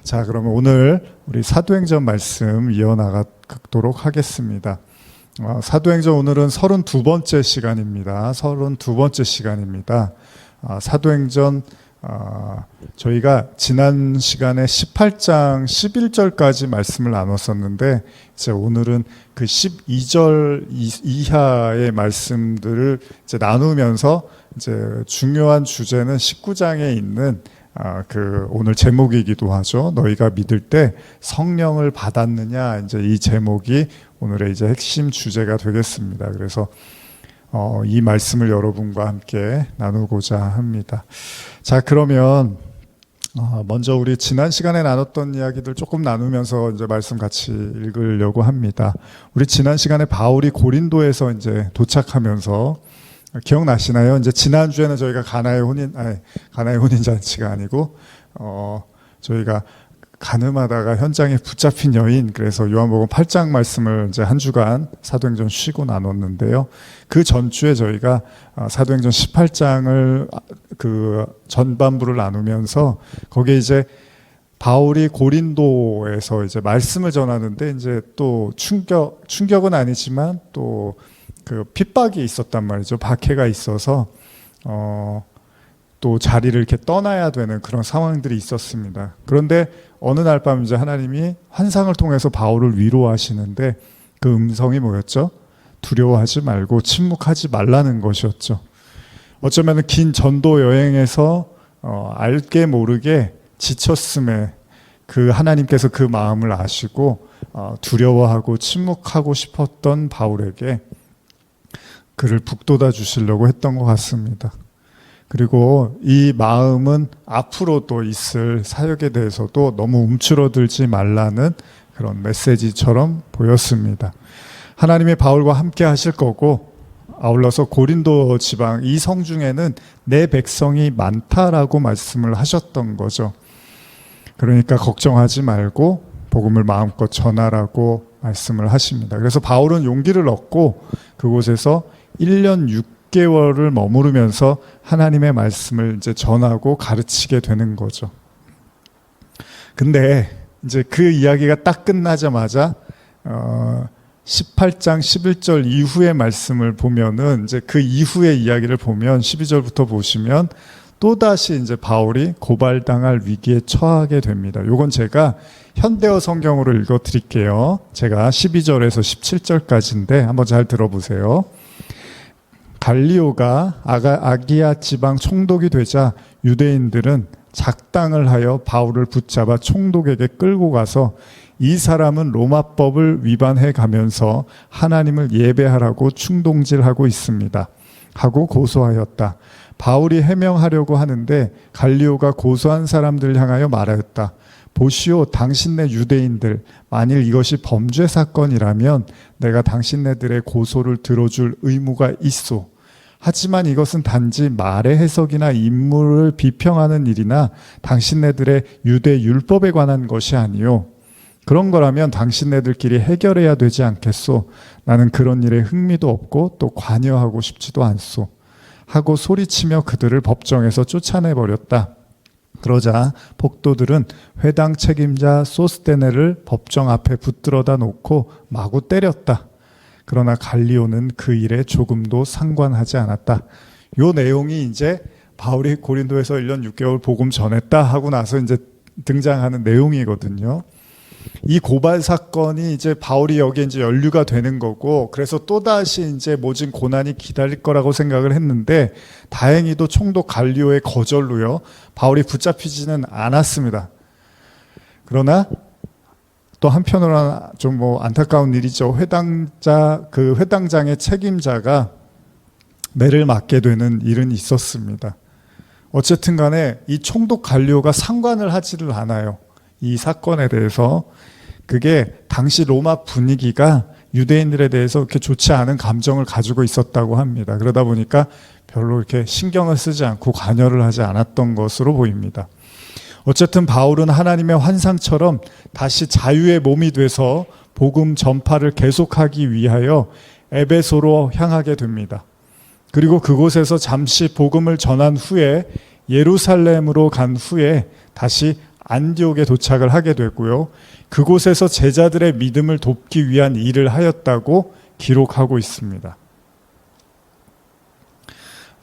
자, 그러면 오늘 우리 사도행전 말씀 이어나가도록 하겠습니다. 사도행전 오늘은 32번째 시간입니다. 32번째 시간입니다. 사도행전 저희가 지난 시간에 18장 11절까지 말씀을 나눴었는데 이제 오늘은 그 12절 이하의 말씀들을 이제 나누면서 이제 중요한 주제는 19장에 있는 그 오늘 제목이기도 하죠. 너희가 믿을 때 성령을 받았느냐, 이제 이 제목이 오늘의 이제 핵심 주제가 되겠습니다. 그래서 이 말씀을 여러분과 함께 나누고자 합니다. 자, 그러면 먼저 우리 지난 시간에 나눴던 이야기들 조금 나누면서 이제 말씀 같이 읽으려고 합니다. 우리 지난 시간에 바울이 고린도에서 이제 도착하면서 기억나시나요? 이제 지난주에는 저희가 가나의 혼인잔치가 아니고, 저희가 가늠하다가 현장에 붙잡힌 여인, 그래서 요한복음 8장 말씀을 이제 한 주간 사도행전 쉬고 나눴는데요. 그 전주에 저희가 사도행전 18장을 그 전반부를 나누면서 거기에 이제 바울이 고린도에서 이제 말씀을 전하는데 이제 또 충격은 아니지만 또 그 핍박이 있었단 말이죠. 박해가 있어서 또 자리를 이렇게 떠나야 되는 그런 상황들이 있었습니다. 그런데 어느 날 밤 이제 하나님이 환상을 통해서 바울을 위로하시는데 그 음성이 뭐였죠? 두려워하지 말고 침묵하지 말라는 것이었죠. 어쩌면 긴 전도 여행에서 알게 모르게 지쳤음에 그 하나님께서 그 마음을 아시고 두려워하고 침묵하고 싶었던 바울에게 그를 북돋아 주시려고 했던 것 같습니다. 그리고 이 마음은 앞으로도 있을 사역에 대해서도 너무 움츠러들지 말라는 그런 메시지처럼 보였습니다. 하나님이 바울과 함께 하실 거고, 아울러서 고린도 지방 이 성 중에는 내 백성이 많다라고 말씀을 하셨던 거죠. 그러니까 걱정하지 말고 복음을 마음껏 전하라고 말씀을 하십니다. 그래서 바울은 용기를 얻고 그곳에서 1년 6개월을 머무르면서 하나님의 말씀을 이제 전하고 가르치게 되는 거죠. 근데 이제 그 이야기가 딱 끝나자마자 18장 11절 이후의 말씀을 보면은 이제 그 이후의 이야기를 보면 12절부터 보시면 또다시 이제 바울이 고발당할 위기에 처하게 됩니다. 요건 제가 현대어 성경으로 읽어 드릴게요. 제가 12절에서 17절까지인데 한번 잘 들어보세요. 갈리오가 아기야 지방 총독이 되자 유대인들은 작당을 하여 바울을 붙잡아 총독에게 끌고 가서 이 사람은 로마법을 위반해 가면서 하나님을 예배하라고 충동질하고 있습니다 하고 고소하였다. 바울이 해명하려고 하는데 갈리오가 고소한 사람들을 향하여 말하였다. 보시오, 당신네 유대인들, 만일 이것이 범죄 사건이라면 내가 당신네들의 고소를 들어줄 의무가 있소. 하지만 이것은 단지 말의 해석이나 인물을 비평하는 일이나 당신네들의 유대 율법에 관한 것이 아니요. 그런 거라면 당신네들끼리 해결해야 되지 않겠소. 나는 그런 일에 흥미도 없고 또 관여하고 싶지도 않소. 하고 소리치며 그들을 법정에서 쫓아내버렸다. 그러자 폭도들은 회당 책임자 소스테네를 법정 앞에 붙들어다 놓고 마구 때렸다. 그러나 갈리오는 그 일에 조금도 상관하지 않았다. 요 내용이 이제 바울이 고린도에서 1년 6개월 복음 전했다 하고 나서 이제 등장하는 내용이거든요. 이 고발 사건이 이제 바울이 여기에 이제 연루가 되는 거고, 그래서 또다시 이제 모진 고난이 기다릴 거라고 생각을 했는데, 다행히도 총독 갈리오의 거절로요, 바울이 붙잡히지는 않았습니다. 그러나 또 한편으로는 좀 안타까운 일이죠. 회당장의 책임자가 매를 맞게 되는 일은 있었습니다. 어쨌든 간에 이 총독 갈리오가 상관을 하지를 않아요. 이 사건에 대해서. 그게 당시 로마 분위기가 유대인들에 대해서 그렇게 좋지 않은 감정을 가지고 있었다고 합니다. 그러다 보니까 별로 이렇게 신경을 쓰지 않고 관여를 하지 않았던 것으로 보입니다. 어쨌든 바울은 하나님의 환상처럼 다시 자유의 몸이 돼서 복음 전파를 계속하기 위하여 에베소로 향하게 됩니다. 그리고 그곳에서 잠시 복음을 전한 후에 예루살렘으로 간 후에 다시 안디옥에 도착을 하게 되고요. 그곳에서 제자들의 믿음을 돕기 위한 일을 하였다고 기록하고 있습니다.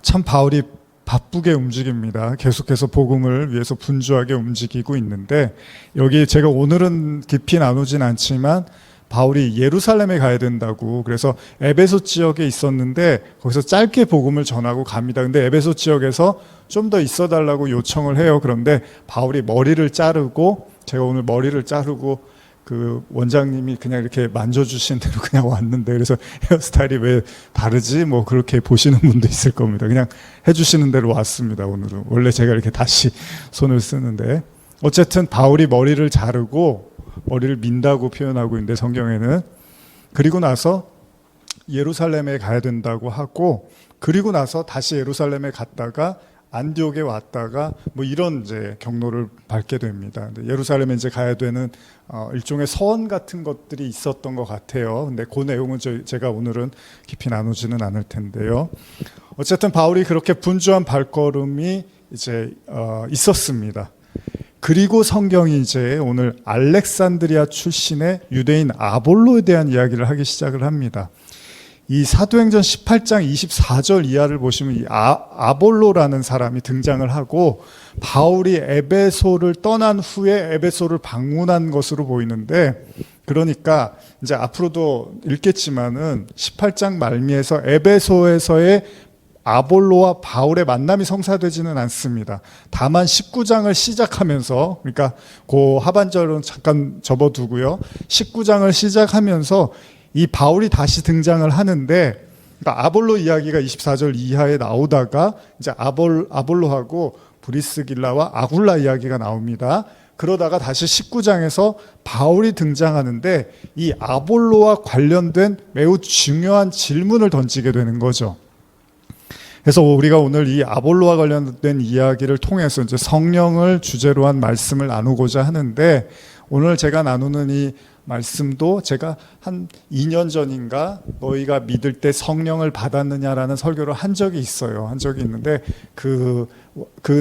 참 바울이 바쁘게 움직입니다. 계속해서 복음을 위해서 분주하게 움직이고 있는데, 여기 제가 오늘은 깊이 나누진 않지만 바울이 예루살렘에 가야 된다고, 그래서 에베소 지역에 있었는데 거기서 짧게 복음을 전하고 갑니다. 근데 에베소 지역에서 좀 더 있어 달라고 요청을 해요. 그런데 바울이 머리를 자르고, 제가 오늘 머리를 자르고 그 원장님이 그냥 이렇게 만져주신 대로 그냥 왔는데, 그래서 헤어스타일이 왜 다르지? 뭐 그렇게 보시는 분도 있을 겁니다. 그냥 해주시는 대로 왔습니다. 오늘은 원래 제가 이렇게 다시 손을 쓰는데, 어쨌든 바울이 머리를 자르고 머리를 민다고 표현하고 있는데 성경에는, 그리고 나서 예루살렘에 가야 된다고 하고, 그리고 나서 다시 예루살렘에 갔다가 안디옥에 왔다가 뭐 이런 이제 경로를 밟게 됩니다. 예루살렘에 이제 가야 되는 일종의 서원 같은 것들이 있었던 것 같아요. 근데 그 내용은 제가 오늘은 깊이 나누지는 않을 텐데요. 어쨌든 바울이 그렇게 분주한 발걸음이 이제 있었습니다. 그리고 성경이 이제 오늘 알렉산드리아 출신의 유대인 아볼로에 대한 이야기를 하기 시작을 합니다. 이 사도행전 18장 24절 이하를 보시면 이 아볼로라는 사람이 등장을 하고, 바울이 에베소를 떠난 후에 에베소를 방문한 것으로 보이는데, 그러니까 이제 앞으로도 읽겠지만은 18장 말미에서 에베소에서의 아볼로와 바울의 만남이 성사되지는 않습니다. 다만 19장을 시작하면서, 그러니까 그 하반절은 잠깐 접어두고요, 19장을 시작하면서 이 바울이 다시 등장을 하는데, 그러니까 아볼로 이야기가 24절 이하에 나오다가 이제 아볼로하고 브리스길라와 아굴라 이야기가 나옵니다. 그러다가 다시 19장에서 바울이 등장하는데, 이 아볼로와 관련된 매우 중요한 질문을 던지게 되는 거죠. 그래서 우리가 오늘 이 아볼로와 관련된 이야기를 통해서 이제 성령을 주제로 한 말씀을 나누고자 하는데, 오늘 제가 나누는 이 말씀도 제가 한 2년 전인가 너희가 믿을 때 성령을 받았느냐라는 설교를 한 적이 있어요. 한 적이 있는데 그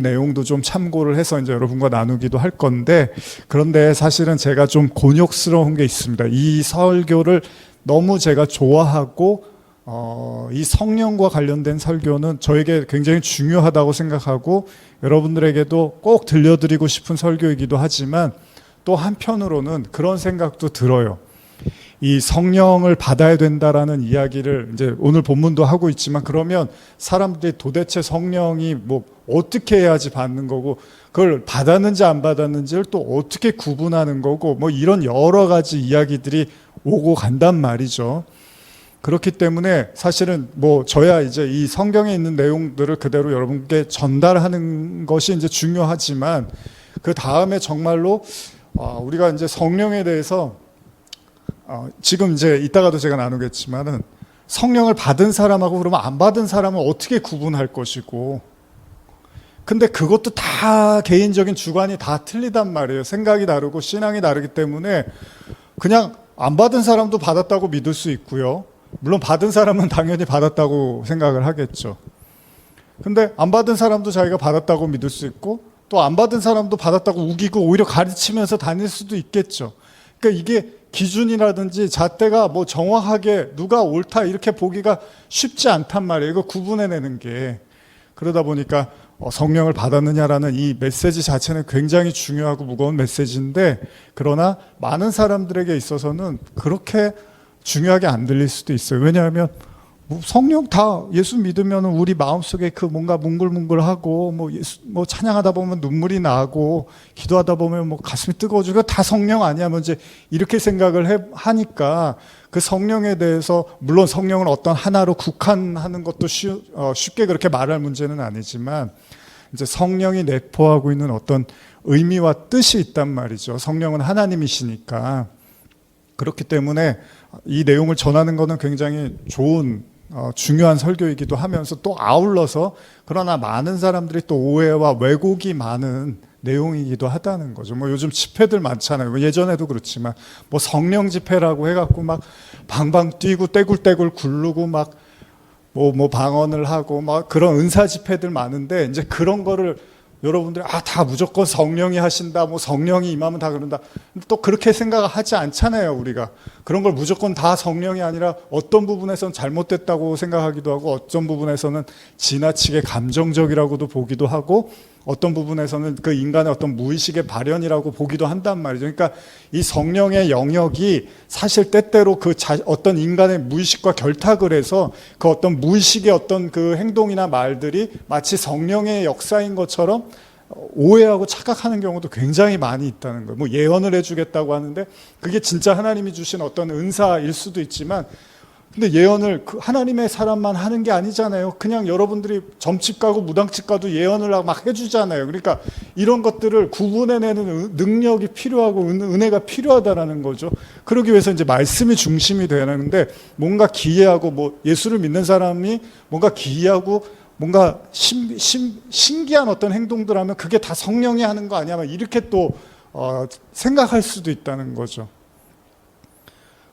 내용도 좀 참고를 해서 이제 여러분과 나누기도 할 건데, 그런데 사실은 제가 좀 곤욕스러운 게 있습니다. 이 설교를 너무 제가 좋아하고 이 성령과 관련된 설교는 저에게 굉장히 중요하다고 생각하고 여러분들에게도 꼭 들려드리고 싶은 설교이기도 하지만, 또 한편으로는 그런 생각도 들어요. 이 성령을 받아야 된다라는 이야기를 이제 오늘 본문도 하고 있지만, 그러면 사람들이 도대체 성령이 뭐 어떻게 해야지 받는 거고, 그걸 받았는지 안 받았는지를 또 어떻게 구분하는 거고, 뭐 이런 여러 가지 이야기들이 오고 간단 말이죠. 그렇기 때문에 사실은 뭐 저야 이제 이 성경에 있는 내용들을 그대로 여러분께 전달하는 것이 이제 중요하지만, 그 다음에 정말로 우리가 이제 성령에 대해서 지금 이제 이따가도 제가 나누겠지만은, 성령을 받은 사람하고 그러면 안 받은 사람은 어떻게 구분할 것이고, 근데 그것도 다 개인적인 주관이 다 틀리단 말이에요. 생각이 다르고 신앙이 다르기 때문에 그냥 안 받은 사람도 받았다고 믿을 수 있고요, 물론 받은 사람은 당연히 받았다고 생각을 하겠죠. 근데 안 받은 사람도 자기가 받았다고 믿을 수 있고, 또 안 받은 사람도 받았다고 우기고 오히려 가르치면서 다닐 수도 있겠죠. 그러니까 이게 기준이라든지 잣대가 뭐 정확하게 누가 옳다 이렇게 보기가 쉽지 않단 말이에요. 이거 구분해내는 게. 그러다 보니까 성령을 받았느냐라는 이 메시지 자체는 굉장히 중요하고 무거운 메시지인데, 그러나 많은 사람들에게 있어서는 그렇게 중요하게 안 들릴 수도 있어요. 왜냐하면 성령 다 예수 믿으면 우리 마음속에 그 뭔가 뭉글뭉글하고, 뭐 찬양하다 보면 눈물이 나고, 기도하다 보면 뭐 가슴이 뜨거워지고, 다 성령 아니야? 뭐 이제 이렇게 생각을 하니까 그 성령에 대해서, 물론 성령은 어떤 하나로 국한하는 것도 쉽게 그렇게 말할 문제는 아니지만, 이제 성령이 내포하고 있는 어떤 의미와 뜻이 있단 말이죠. 성령은 하나님이시니까. 그렇기 때문에 이 내용을 전하는 것은 굉장히 좋은 중요한 설교이기도 하면서, 또 아울러서 그러나 많은 사람들이 또 오해와 왜곡이 많은 내용이기도 하다는 거죠. 뭐 요즘 집회들 많잖아요. 예전에도 그렇지만 뭐 성령 집회라고 해갖고 막 방방 뛰고 떼굴떼굴 굴르고 막 뭐 방언을 하고 막 그런 은사 집회들 많은데, 이제 그런 거를 여러분들이 다 무조건 성령이 하신다, 뭐 성령이 임하면 다 그런다. 또 그렇게 생각하지 않잖아요, 우리가. 그런 걸 무조건 다 성령이 아니라 어떤 부분에서는 잘못됐다고 생각하기도 하고, 어떤 부분에서는 지나치게 감정적이라고도 보기도 하고, 어떤 부분에서는 그 인간의 어떤 무의식의 발현이라고 보기도 한단 말이죠. 그러니까 이 성령의 영역이 사실 때때로 어떤 인간의 무의식과 결탁을 해서 그 어떤 무의식의 어떤 그 행동이나 말들이 마치 성령의 역사인 것처럼 오해하고 착각하는 경우도 굉장히 많이 있다는 거예요. 뭐 예언을 해주겠다고 하는데 그게 진짜 하나님이 주신 어떤 은사일 수도 있지만, 근데 예언을 하나님의 사람만 하는 게 아니잖아요. 그냥 여러분들이 점집 가고 무당집 가도 예언을 막 해주잖아요. 그러니까 이런 것들을 구분해내는 능력이 필요하고 은혜가 필요하다라는 거죠. 그러기 위해서 이제 말씀이 중심이 되는데, 뭔가 기이하고 뭐 예수를 믿는 사람이 뭔가 기이하고 뭔가 신기한 어떤 행동들 하면 그게 다 성령이 하는 거 아니야? 이렇게 또 생각할 수도 있다는 거죠.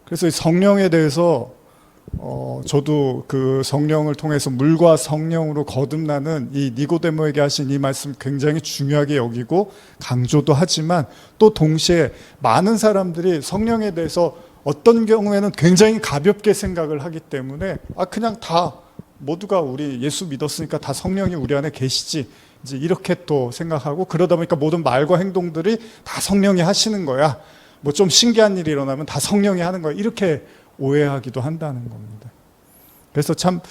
그래서 이 성령에 대해서 저도 그 성령을 통해서 물과 성령으로 거듭나는 이 니고데모에게 하신 이 말씀 굉장히 중요하게 여기고 강조도 하지만, 또 동시에 많은 사람들이 성령에 대해서 어떤 경우에는 굉장히 가볍게 생각을 하기 때문에 그냥 다 모두가 우리 예수 믿었으니까 다 성령이 우리 안에 계시지, 이제 이렇게 또 생각하고, 그러다 보니까 모든 말과 행동들이 다 성령이 하시는 거야, 뭐 좀 신기한 일이 일어나면 다 성령이 하는 거야, 이렇게 오해하기도 한다는 겁니다. 그래서 참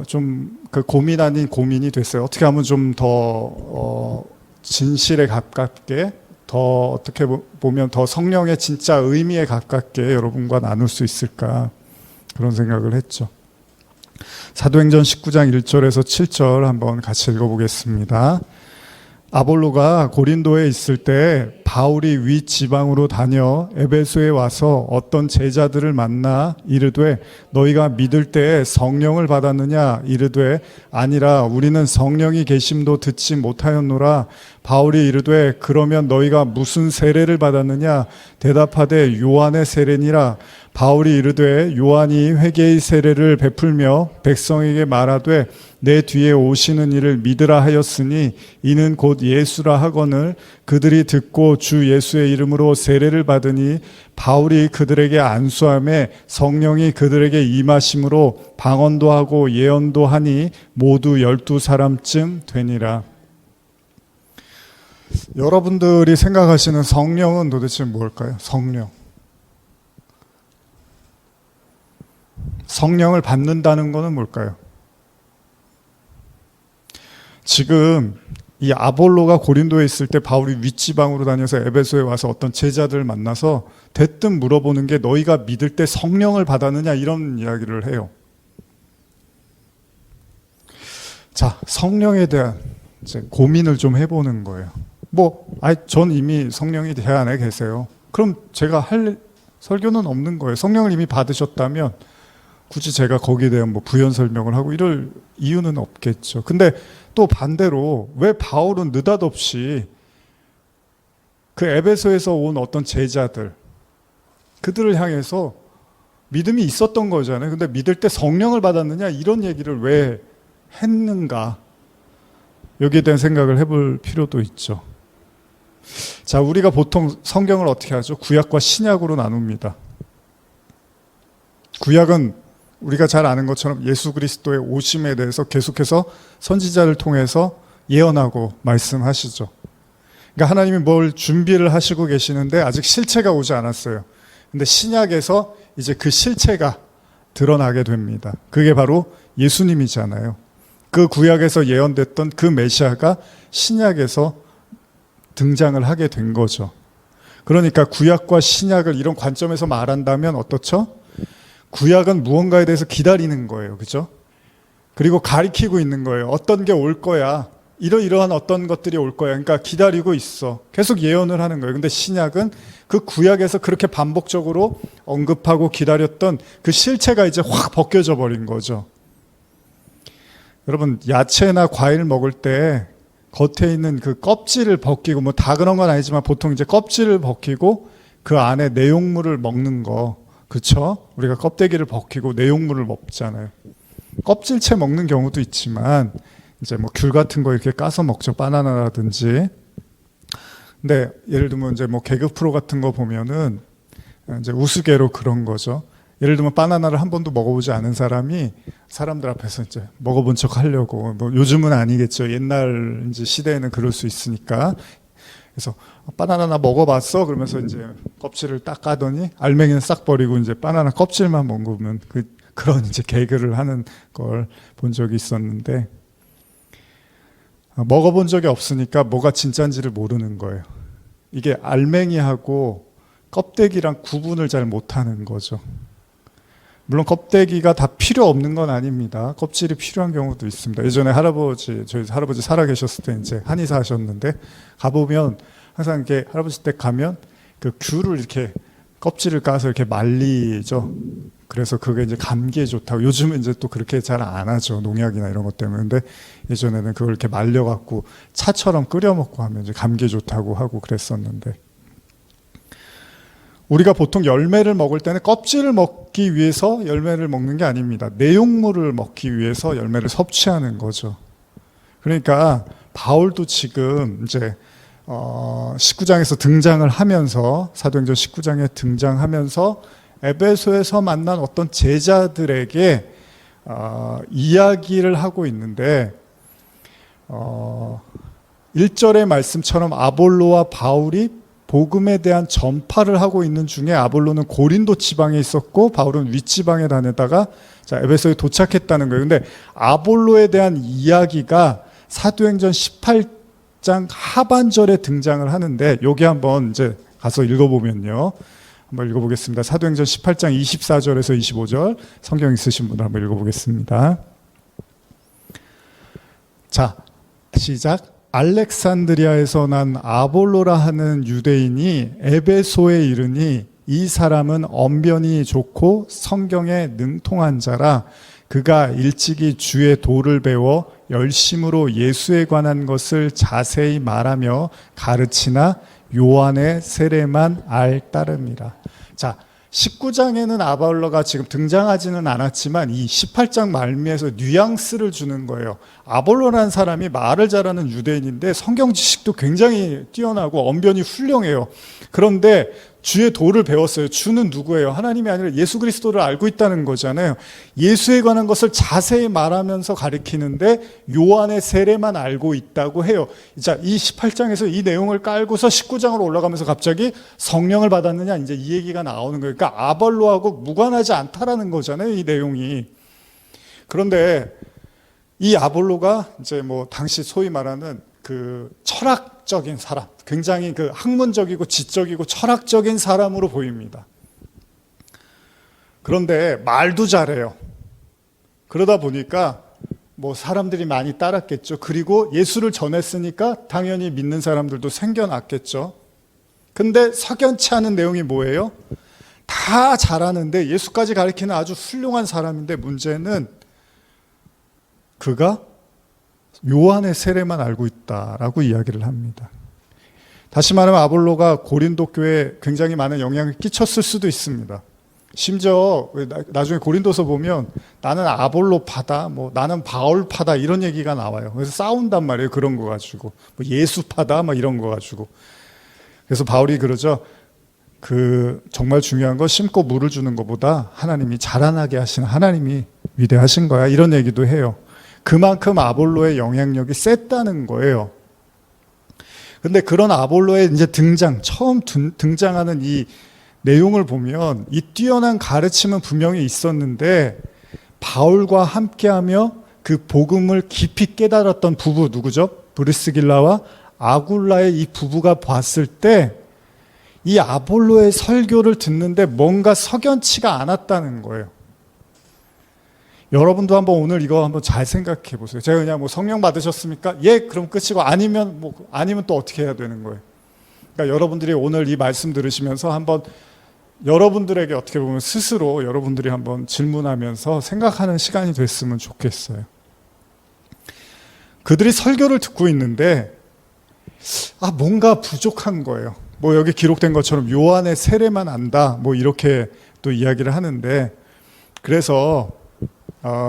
좀 그 고민 아닌 고민이 됐어요. 어떻게 하면 좀 더 진실에 가깝게, 더 어떻게 보면 더 성령의 진짜 의미에 가깝게 여러분과 나눌 수 있을까, 그런 생각을 했죠. 사도행전 19장 1절에서 7절 한번 같이 읽어보겠습니다. 아볼로가 고린도에 있을 때 바울이 위 지방으로 다녀 에베소에 와서 어떤 제자들을 만나 이르되 너희가 믿을 때에 성령을 받았느냐 이르되 아니라 우리는 성령이 계심도 듣지 못하였노라. 바울이 이르되 그러면 너희가 무슨 세례를 받았느냐 대답하되 요한의 세례니라. 바울이 이르되 요한이 회개의 세례를 베풀며 백성에게 말하되 내 뒤에 오시는 이를 믿으라 하였으니 이는 곧 예수라 하거늘 그들이 듣고 주 예수의 이름으로 세례를 받으니 바울이 그들에게 안수하며 성령이 그들에게 임하심으로 방언도 하고 예언도 하니 모두 12사람쯤 되니라. 여러분들이 생각하시는 성령은 도대체 뭘까요? 성령을 받는다는 것은 뭘까요? 지금 이 아볼로가 고린도에 있을 때 바울이 윗지방으로 다녀서 에베소에 와서 어떤 제자들을 만나서 대뜸 물어보는 게 너희가 믿을 때 성령을 받았느냐, 이런 이야기를 해요. 자, 성령에 대한 이제 고민을 좀 해보는 거예요. 전 이미 성령이 제 안에 계세요. 그럼 제가 할 설교는 없는 거예요. 성령을 이미 받으셨다면 굳이 제가 거기에 대한 부연 설명을 하고 이럴 이유는 없겠죠. 근데 또 반대로 왜 바울은 느닷없이 그 에베소에서 온 어떤 제자들, 그들을 향해서 믿음이 있었던 거잖아요. 근데 믿을 때 성령을 받았느냐, 이런 얘기를 왜 했는가? 여기에 대한 생각을 해볼 필요도 있죠. 자, 우리가 보통 성경을 어떻게 하죠? 구약과 신약으로 나눕니다. 구약은 우리가 잘 아는 것처럼 예수 그리스도의 오심에 대해서 계속해서 선지자를 통해서 예언하고 말씀하시죠. 그러니까 하나님이 뭘 준비를 하시고 계시는데 아직 실체가 오지 않았어요. 근데 신약에서 이제 그 실체가 드러나게 됩니다. 그게 바로 예수님이잖아요. 그 구약에서 예언됐던 그 메시아가 신약에서 등장을 하게 된 거죠. 그러니까 구약과 신약을 이런 관점에서 말한다면 어떻죠? 구약은 무언가에 대해서 기다리는 거예요. 그죠? 그리고 가리키고 있는 거예요. 어떤 게 올 거야. 이러이러한 어떤 것들이 올 거야. 그러니까 기다리고 있어. 계속 예언을 하는 거예요. 근데 신약은 그 구약에서 그렇게 반복적으로 언급하고 기다렸던 그 실체가 이제 확 벗겨져 버린 거죠. 여러분, 야채나 과일 먹을 때 겉에 있는 그 껍질을 벗기고, 다 그런 건 아니지만 보통 이제 껍질을 벗기고 그 안에 내용물을 먹는 거. 그렇죠? 우리가 껍데기를 벗기고 내용물을 먹잖아요. 껍질채 먹는 경우도 있지만 이제 뭐 귤 같은 거 이렇게 까서 먹죠. 바나나라든지. 근데 예를 들면 이제 뭐 개그 프로 같은 거 보면은 이제 우스개로 그런 거죠. 예를 들면 바나나를 한 번도 먹어보지 않은 사람이 사람들 앞에서 이제 먹어본 척 하려고, 뭐 요즘은 아니겠죠. 옛날 이제 시대에는 그럴 수 있으니까. 그래서 바나나 먹어봤어? 그러면서 이제 껍질을 딱 까더니 알맹이는 싹 버리고 이제 바나나 껍질만 먹으면 그런 이제 개그를 하는 걸 본 적이 있었는데, 먹어본 적이 없으니까 뭐가 진짜인지를 모르는 거예요. 이게 알맹이하고 kop데기랑 구분을 잘 못하는 거죠. 물론 껍데기가 다 필요 없는 건 아닙니다. 껍질이 필요한 경우도 있습니다. 예전에 저희 할아버지 살아 계셨을 때 이제 한의사 하셨는데, 가보면 항상 이렇게 할아버지 댁 가면 그 귤을 이렇게 껍질을 까서 이렇게 말리죠. 그래서 그게 이제 감기에 좋다고. 요즘은 이제 또 그렇게 잘 안 하죠. 농약이나 이런 것 때문에. 근데 예전에는 그걸 이렇게 말려갖고 차처럼 끓여 먹고 하면 이제 감기에 좋다고 하고 그랬었는데, 우리가 보통 열매를 먹을 때는 껍질을 먹기 위해서 열매를 먹는 게 아닙니다. 내용물을 먹기 위해서 열매를 섭취하는 거죠. 그러니까 바울도 지금 이제 19장에서 등장을 하면서, 사도행전 19장에 등장하면서 에베소에서 만난 어떤 제자들에게 이야기를 하고 있는데, 1절의 말씀처럼 아볼로와 바울이 복음에 대한 전파를 하고 있는 중에, 아볼로는 고린도 지방에 있었고 바울은 윗지방에 다녔다가 에베소에 도착했다는 거예요. 근데 아볼로에 대한 이야기가 사도행전 18장 하반절에 등장을 하는데, 여기 한번 이제 가서 읽어보면요. 한번 읽어보겠습니다. 사도행전 18장 24절에서 25절, 성경 있으신 분들 한번 읽어보겠습니다. 자, 시작. 알렉산드리아에서 난 아볼로라 하는 유대인이 에베소에 이르니, 이 사람은 언변이 좋고 성경에 능통한 자라. 그가 일찍이 주의 도를 배워 열심으로 예수에 관한 것을 자세히 말하며 가르치나 요한의 세례만 알 따름이라. 자, 19장에는 아볼로가 지금 등장하지는 않았지만 이 18장 말미에서 뉘앙스를 주는 거예요. 아볼로라는 사람이 말을 잘하는 유대인인데 성경 지식도 굉장히 뛰어나고 언변이 훌륭해요. 그런데 주의 도를 배웠어요. 주는 누구예요? 하나님이 아니라 예수 그리스도를 알고 있다는 거잖아요. 예수에 관한 것을 자세히 말하면서 가르치는데 요한의 세례만 알고 있다고 해요. 자, 이 18장에서 이 내용을 깔고서 19장으로 올라가면서 갑자기 성령을 받았느냐, 이제 이 얘기가 나오는 거예요. 그러니까 아볼로하고 무관하지 않다라는 거잖아요, 이 내용이. 그런데 이 아볼로가 이제 뭐 당시 소위 말하는 그 철학적인 사람, 굉장히 그 학문적이고 지적이고 철학적인 사람으로 보입니다. 그런데 말도 잘해요. 그러다 보니까 뭐 사람들이 많이 따랐겠죠. 그리고 예수를 전했으니까 당연히 믿는 사람들도 생겨났겠죠. 근데 석연치 않은 내용이 뭐예요? 다 잘하는데, 예수까지 가르치는 아주 훌륭한 사람인데, 문제는 그가 요한의 세례만 알고 있다라고 이야기를 합니다. 다시 말하면 아볼로가 고린도 교회에 굉장히 많은 영향을 끼쳤을 수도 있습니다. 심지어 나중에 고린도서 보면 나는 아볼로파다, 뭐 나는 바울파다, 이런 얘기가 나와요. 그래서 싸운단 말이에요. 그런 거 가지고. 뭐 예수파다, 막 이런 거 가지고. 그래서 바울이 그러죠. 정말 중요한 건 심고 물을 주는 것보다 하나님이 자라나게 하시는 하나님이 위대하신 거야, 이런 얘기도 해요. 그만큼 아볼로의 영향력이 셌다는 거예요. 근데 그런 아볼로의 이제 처음 등장하는 이 내용을 보면 이 뛰어난 가르침은 분명히 있었는데, 바울과 함께하며 그 복음을 깊이 깨달았던 부부 누구죠? 브리스길라와 아굴라의 이 부부가 봤을 때 이 아볼로의 설교를 듣는데 뭔가 석연치가 않았다는 거예요. 여러분도 한번 오늘 이거 한번 잘 생각해 보세요. 제가 그냥 뭐 성령 받으셨습니까? 예, 그럼 끝이고, 아니면 또 어떻게 해야 되는 거예요? 그러니까 여러분들이 오늘 이 말씀 들으시면서 한번 여러분들에게 어떻게 보면 스스로 여러분들이 한번 질문하면서 생각하는 시간이 됐으면 좋겠어요. 그들이 설교를 듣고 있는데 뭔가 부족한 거예요. 뭐 여기 기록된 것처럼 요한의 세례만 안다, 뭐 이렇게 또 이야기를 하는데, 그래서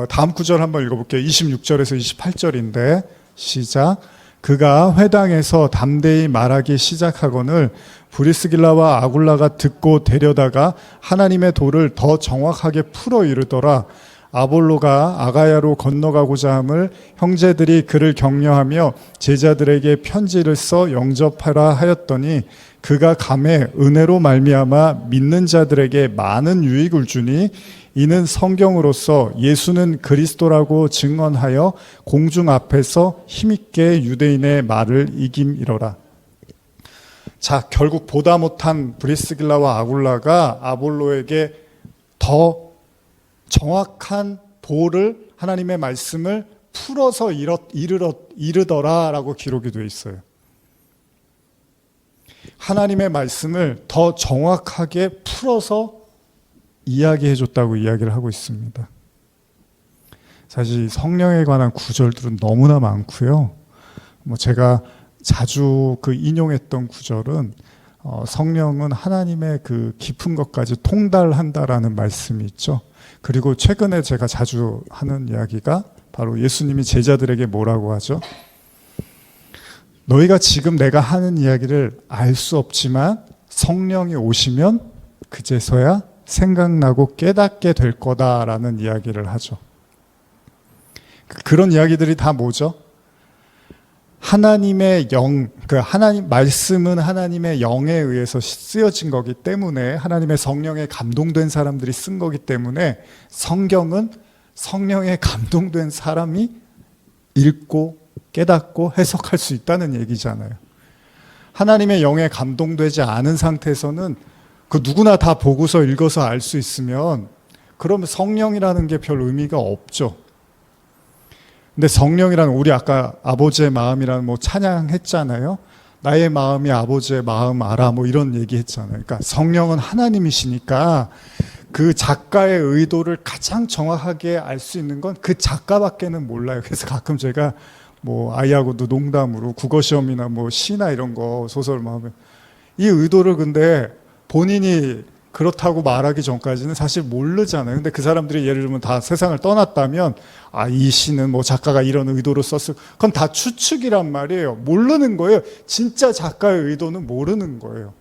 다음 구절 한번 읽어볼게요. 26절에서 28절인데 시작. 그가 회당에서 담대히 말하기 시작하거늘 브리스길라와 아굴라가 듣고 데려다가 하나님의 도를 더 정확하게 풀어 이르더라. 아볼로가 아가야로 건너가고자 함을 형제들이 그를 격려하며 제자들에게 편지를 써 영접하라 하였더니 그가 감에 은혜로 말미암아 믿는 자들에게 많은 유익을 주니 이는 성경으로서 예수는 그리스도라고 증언하여 공중 앞에서 힘있게 유대인의 말을 이김이로라. 자, 결국 보다 못한 브리스길라와 아굴라가 아볼로에게 더 정확한 도를, 하나님의 말씀을 풀어서 이르더라라고 기록이 되어 있어요. 하나님의 말씀을 더 정확하게 풀어서 이야기해 줬다고 이야기를 하고 있습니다. 사실 성령에 관한 구절들은 너무나 많고요. 제가 자주 인용했던 구절은 성령은 하나님의 그 깊은 것까지 통달한다라는 말씀이 있죠. 그리고 최근에 제가 자주 하는 이야기가 바로 예수님이 제자들에게 뭐라고 하죠? 너희가 지금 내가 하는 이야기를 알 수 없지만 성령이 오시면 그제서야 생각나고 깨닫게 될 거다라는 이야기를 하죠. 그런 이야기들이 다 뭐죠? 하나님의 영, 말씀은 하나님의 영에 의해서 쓰여진 거기 때문에, 하나님의 성령에 감동된 사람들이 쓴 거기 때문에 성경은 성령에 감동된 사람이 읽고 깨닫고 해석할 수 있다는 얘기잖아요. 하나님의 영에 감동되지 않은 상태에서는 그 누구나 다 보고서 읽어서 알 수 있으면 그러면 성령이라는 게 별 의미가 없죠. 근데 성령이라는, 우리 아까 아버지의 마음이라는 찬양했잖아요. 나의 마음이 아버지의 마음 알아 이런 얘기 했잖아요. 그러니까 성령은 하나님이시니까 그 작가의 의도를 가장 정확하게 알 수 있는 건 그 작가밖에는 몰라요. 그래서 가끔 제가 아이하고도 농담으로 국어시험이나 시나 이런 거 소설 하면 이 의도를 근데 본인이 그렇다고 말하기 전까지는 사실 모르잖아요. 근데 그 사람들이 예를 들면 다 세상을 떠났다면 이 시는 작가가 이런 의도로 썼을, 그건 다 추측이란 말이에요. 모르는 거예요. 진짜 작가의 의도는 모르는 거예요.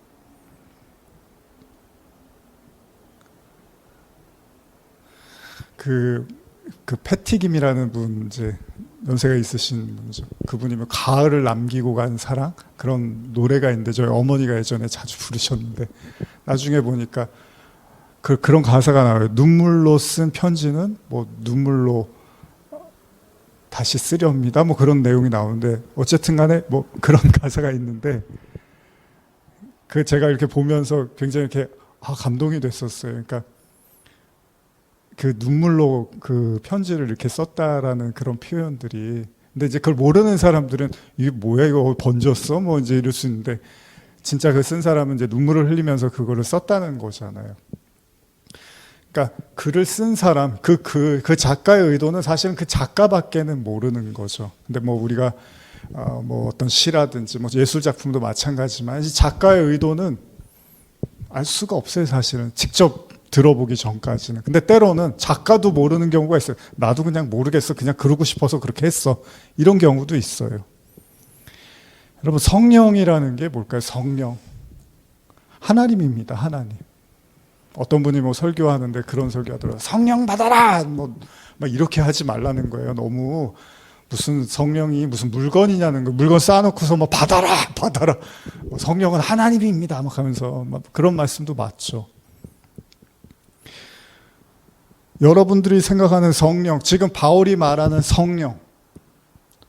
그 패티김이라는 분, 이제 연세가 있으신 분이죠. 그분이 가을을 남기고 간 사랑, 그런 노래가 있는데 저희 어머니가 예전에 자주 부르셨는데 나중에 보니까 그런 가사가 나와요. 눈물로 쓴 편지는 눈물로 다시 쓰렵니다. 그런 내용이 나오는데 어쨌든 간에 그런 가사가 있는데 제가 이렇게 보면서 굉장히 이렇게 감동이 됐었어요. 그러니까 그 눈물로 그 편지를 이렇게 썼다라는 그런 표현들이, 근데 이제 그걸 모르는 사람들은 이게 뭐야, 이거 번졌어? 이제 이럴 수 있는데, 진짜 그 쓴 사람은 이제 눈물을 흘리면서 그거를 썼다는 거잖아요. 그러니까 글을 쓴 사람, 그 작가의 의도는 사실은 그 작가밖에는 모르는 거죠. 근데 우리가 어떤 시라든지 예술 작품도 마찬가지지만 이 작가의 의도는 알 수가 없어요, 사실은. 직접 들어보기 전까지는. 근데 때로는 작가도 모르는 경우가 있어요. 나도 그냥 모르겠어. 그냥 그러고 싶어서 그렇게 했어. 이런 경우도 있어요. 여러분, 성령이라는 게 뭘까요? 성령. 하나님입니다. 하나님. 어떤 분이 설교하는데 그런 설교하더라고요. 성령 받아라! 막 이렇게 하지 말라는 거예요. 너무 무슨 성령이 무슨 물건이냐는 거. 물건 쌓아놓고서 받아라! 받아라! 성령은 하나님입니다. 막 하면서 그런 말씀도 맞죠. 여러분들이 생각하는 성령, 지금 바울이 말하는 성령,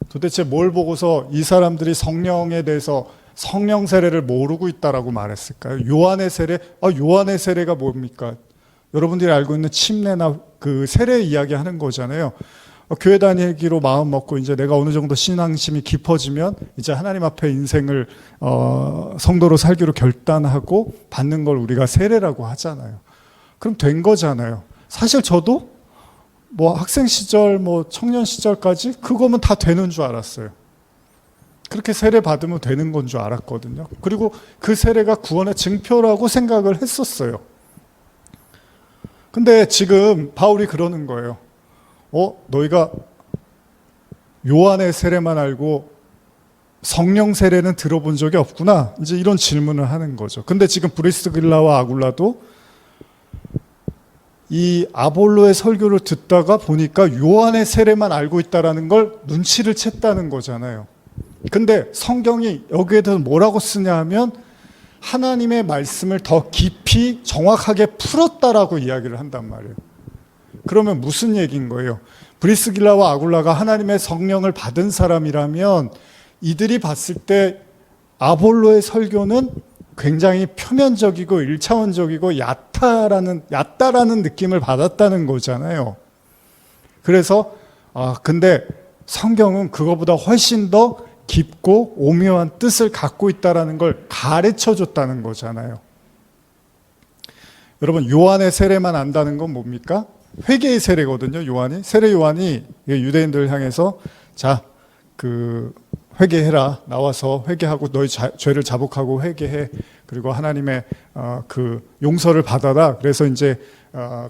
도대체 뭘 보고서 이 사람들이 성령에 대해서 성령 세례를 모르고 있다라고 말했을까요? 요한의 세례, 요한의 세례가 뭡니까? 여러분들이 알고 있는 침례나 그 세례 이야기 하는 거잖아요. 교회 다니기로 마음 먹고 이제 내가 어느 정도 신앙심이 깊어지면 이제 하나님 앞에 인생을 성도로 살기로 결단하고 받는 걸 우리가 세례라고 하잖아요. 그럼 된 거잖아요. 사실 저도 학생 시절, 청년 시절까지 그거면 다 되는 줄 알았어요. 그렇게 세례 받으면 되는 건 줄 알았거든요. 그리고 그 세례가 구원의 증표라고 생각을 했었어요. 근데 지금 바울이 그러는 거예요. 너희가 요한의 세례만 알고 성령 세례는 들어본 적이 없구나. 이제 이런 질문을 하는 거죠. 근데 지금 브리스길라와 아굴라도 이 아볼로의 설교를 듣다가 보니까 요한의 세례만 알고 있다라는 걸 눈치를 챘다는 거잖아요. 근데 성경이 여기에 대해서 뭐라고 쓰냐 하면 하나님의 말씀을 더 깊이 정확하게 풀었다라고 이야기를 한단 말이에요. 그러면 무슨 얘기인 거예요? 브리스길라와 아굴라가 하나님의 성령을 받은 사람이라면 이들이 봤을 때 아볼로의 설교는 굉장히 표면적이고 1차원적이고 얕다라는 느낌을 받았다는 거잖아요. 그래서 근데 성경은 그거보다 훨씬 더 깊고 오묘한 뜻을 갖고 있다라는 걸 가르쳐 줬다는 거잖아요. 여러분, 요한의 세례만 안다는 건 뭡니까? 회개의 세례거든요. 세례 요한이 유대인들 향해서 회개해라. 나와서 회개하고 너희 죄를 자복하고 회개해. 그리고 하나님의 그 용서를 받아라. 그래서 이제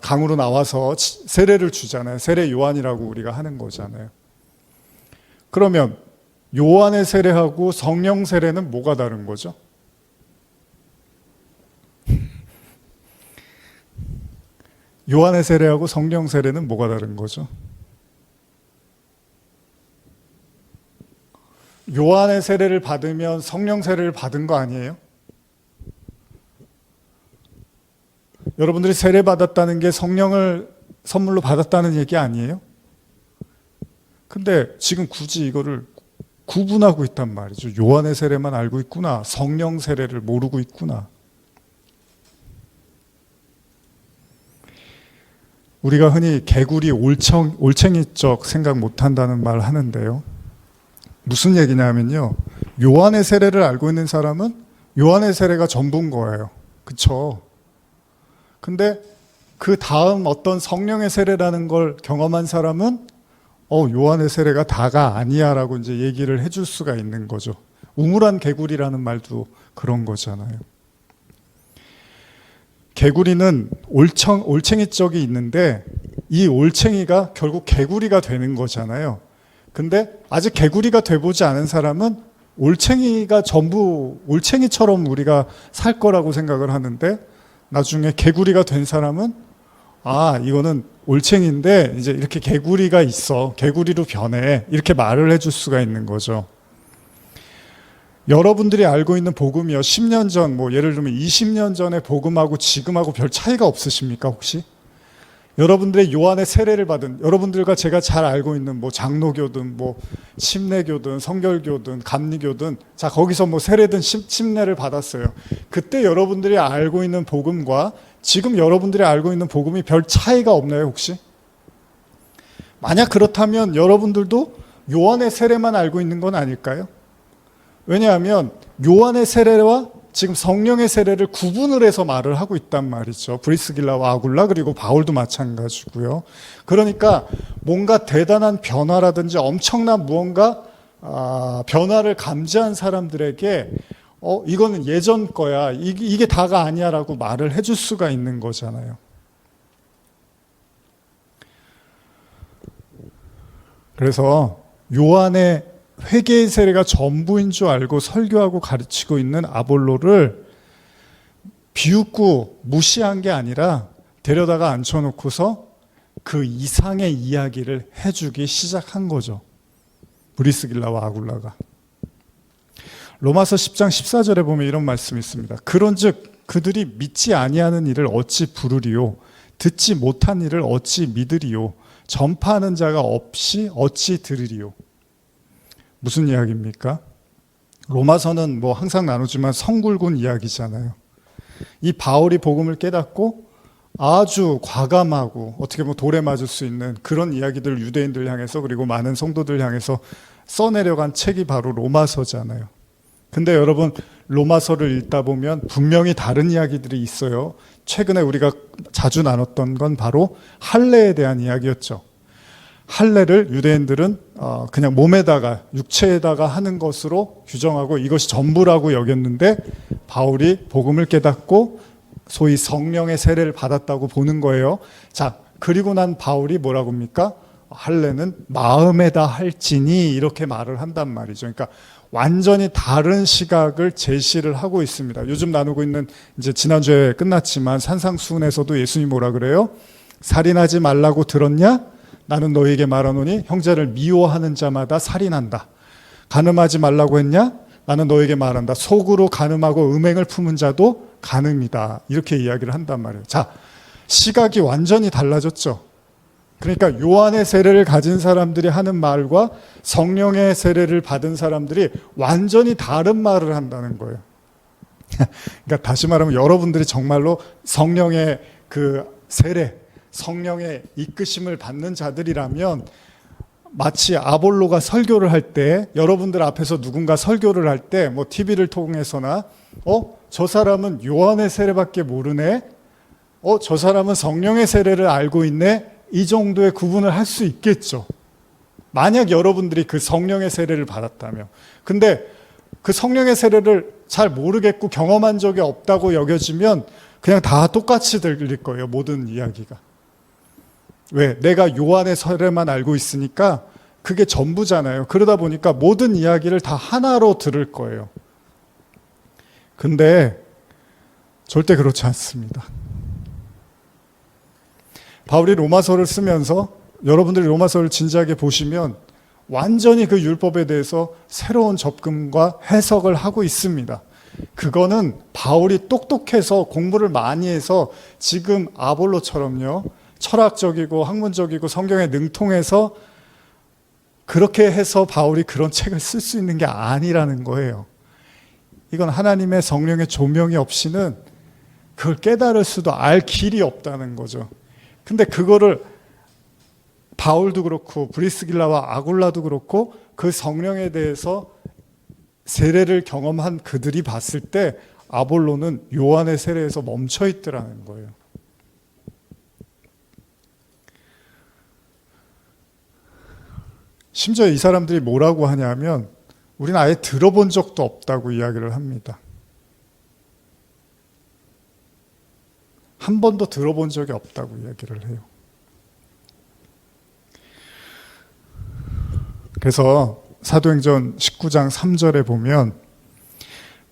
강으로 나와서 세례를 주잖아요. 세례 요한이라고 우리가 하는 거잖아요. 그러면 요한의 세례하고 성령 세례는 뭐가 다른 거죠? 요한의 세례하고 성령 세례는 뭐가 다른 거죠? 요한의 세례를 받으면 성령 세례를 받은 거 아니에요? 여러분들이 세례 받았다는 게 성령을 선물로 받았다는 얘기 아니에요? 근데 지금 굳이 이거를 구분하고 있단 말이죠. 요한의 세례만 알고 있구나. 성령 세례를 모르고 있구나. 우리가 흔히 개구리 올챙이적 생각 못한다는 말 하는데요. 무슨 얘기냐면요. 요한의 세례를 알고 있는 사람은 요한의 세례가 전부인 거예요. 그쵸? 근데 그 다음 어떤 성령의 세례라는 걸 경험한 사람은 요한의 세례가 다가 아니야 라고 이제 얘기를 해줄 수가 있는 거죠. 우물안 개구리라는 말도 그런 거잖아요. 개구리는 올챙이 쪽이 있는데 이 올챙이가 결국 개구리가 되는 거잖아요. 근데 아직 개구리가 돼보지 않은 사람은 올챙이가 전부 올챙이처럼 우리가 살 거라고 생각을 하는데 나중에 개구리가 된 사람은 이거는 올챙이인데 이제 이렇게 개구리가 있어. 개구리로 변해. 이렇게 말을 해줄 수가 있는 거죠. 여러분들이 알고 있는 복음이요. 10년 전, 예를 들면 20년 전의 복음하고 지금하고 별 차이가 없으십니까, 혹시? 여러분들의 요한의 세례를 받은, 여러분들과 제가 잘 알고 있는 장로교든, 침례교든, 성결교든, 감리교든, 거기서 세례든 침례를 받았어요. 그때 여러분들이 알고 있는 복음과 지금 여러분들이 알고 있는 복음이 별 차이가 없나요, 혹시? 만약 그렇다면 여러분들도 요한의 세례만 알고 있는 건 아닐까요? 왜냐하면 요한의 세례와 지금 성령의 세례를 구분을 해서 말을 하고 있단 말이죠. 브리스길라와 아굴라 그리고 바울도 마찬가지고요. 그러니까 뭔가 대단한 변화라든지 엄청난 무언가 변화를 감지한 사람들에게 이거는 예전 거야. 이게 다가 아니야 라고 말을 해줄 수가 있는 거잖아요. 그래서 요한의 회개의 세례가 전부인 줄 알고 설교하고 가르치고 있는 아볼로를 비웃고 무시한 게 아니라 데려다가 앉혀놓고서 그 이상의 이야기를 해주기 시작한 거죠. 브리스길라와 아굴라가. 로마서 10장 14절에 보면 이런 말씀이 있습니다. 그런즉 그들이 믿지 아니하는 일을 어찌 부르리요? 듣지 못한 일을 어찌 믿으리요? 전파하는 자가 없이 어찌 들으리요? 무슨 이야기입니까? 로마서는 항상 나누지만 성굴군 이야기잖아요. 이 바울이 복음을 깨닫고 아주 과감하고 어떻게 보면 돌에 맞을 수 있는 그런 이야기들을 유대인들 향해서 그리고 많은 성도들 향해서 써내려간 책이 바로 로마서잖아요. 근데 여러분 로마서를 읽다 보면 분명히 다른 이야기들이 있어요. 최근에 우리가 자주 나눴던 건 바로 할례에 대한 이야기였죠. 할례를 유대인들은 그냥 몸에다가 육체에다가 하는 것으로 규정하고 이것이 전부라고 여겼는데 바울이 복음을 깨닫고 소위 성령의 세례를 받았다고 보는 거예요. 그리고 난 바울이 뭐라고 합니까? 할례는 마음에다 할지니 이렇게 말을 한단 말이죠. 그러니까 완전히 다른 시각을 제시를 하고 있습니다. 요즘 나누고 있는 이제 지난주에 끝났지만 산상수훈에서도 예수님 뭐라 그래요? 살인하지 말라고 들었냐? 나는 너에게 말하노니 형제를 미워하는 자마다 살인한다. 간음하지 말라고 했냐? 나는 너에게 말한다. 속으로 간음하고 음행을 품은 자도 간음이다. 이렇게 이야기를 한단 말이에요. 자, 시각이 완전히 달라졌죠. 그러니까 요한의 세례를 가진 사람들이 하는 말과 성령의 세례를 받은 사람들이 완전히 다른 말을 한다는 거예요. 그러니까 다시 말하면 여러분들이 정말로 성령의 그 세례, 성령의 이끄심을 받는 자들이라면 마치 아볼로가 설교를 할 때 여러분들 앞에서 누군가 설교를 할 때 뭐 TV를 통해서나 저 사람은 요한의 세례밖에 모르네. 저 사람은 성령의 세례를 알고 있네. 이 정도의 구분을 할 수 있겠죠. 만약 여러분들이 그 성령의 세례를 받았다면. 근데 그 성령의 세례를 잘 모르겠고 경험한 적이 없다고 여겨지면 그냥 다 똑같이 들릴 거예요. 모든 이야기가. 왜? 내가 요한의 세례만 알고 있으니까 그게 전부잖아요. 그러다 보니까 모든 이야기를 다 하나로 들을 거예요. 근데 절대 그렇지 않습니다. 바울이 로마서를 쓰면서 여러분들이 로마서를 진지하게 보시면 완전히 그 율법에 대해서 새로운 접근과 해석을 하고 있습니다. 그거는 바울이 똑똑해서 공부를 많이 해서 지금 아볼로처럼요, 철학적이고 학문적이고 성경에 능통해서 그렇게 해서 바울이 그런 책을 쓸 수 있는 게 아니라는 거예요. 이건 하나님의 성령의 조명이 없이는 그걸 깨달을 수도 알 길이 없다는 거죠. 근데 그거를 바울도 그렇고 브리스길라와 아굴라도 그렇고 그 성령에 대해서 세례를 경험한 그들이 봤을 때 아볼로는 요한의 세례에서 멈춰 있더라는 거예요. 심지어 이 사람들이 뭐라고 하냐면 우리는 아예 들어본 적도 없다고 이야기를 합니다. 한 번도 들어본 적이 없다고 이야기를 해요. 그래서 사도행전 19장 3절에 보면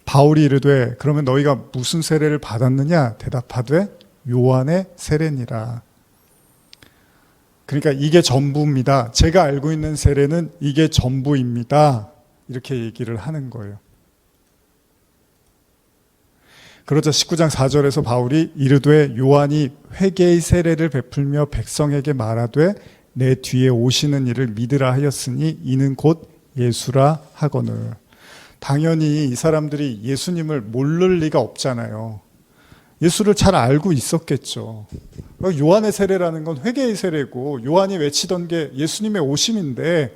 바울이 이르되 그러면 너희가 무슨 세례를 받았느냐? 대답하되 요한의 세례니라. 그러니까 이게 전부입니다. 제가 알고 있는 세례는 이게 전부입니다. 이렇게 얘기를 하는 거예요. 그러자 19장 4절에서 바울이 이르되 요한이 회개의 세례를 베풀며 백성에게 말하되 내 뒤에 오시는 이를 믿으라 하였으니 이는 곧 예수라 하거늘. 당연히 이 사람들이 예수님을 모를 리가 없잖아요. 예수를 잘 알고 있었겠죠. 요한의 세례라는 건 회개의 세례고 요한이 외치던 게 예수님의 오심인데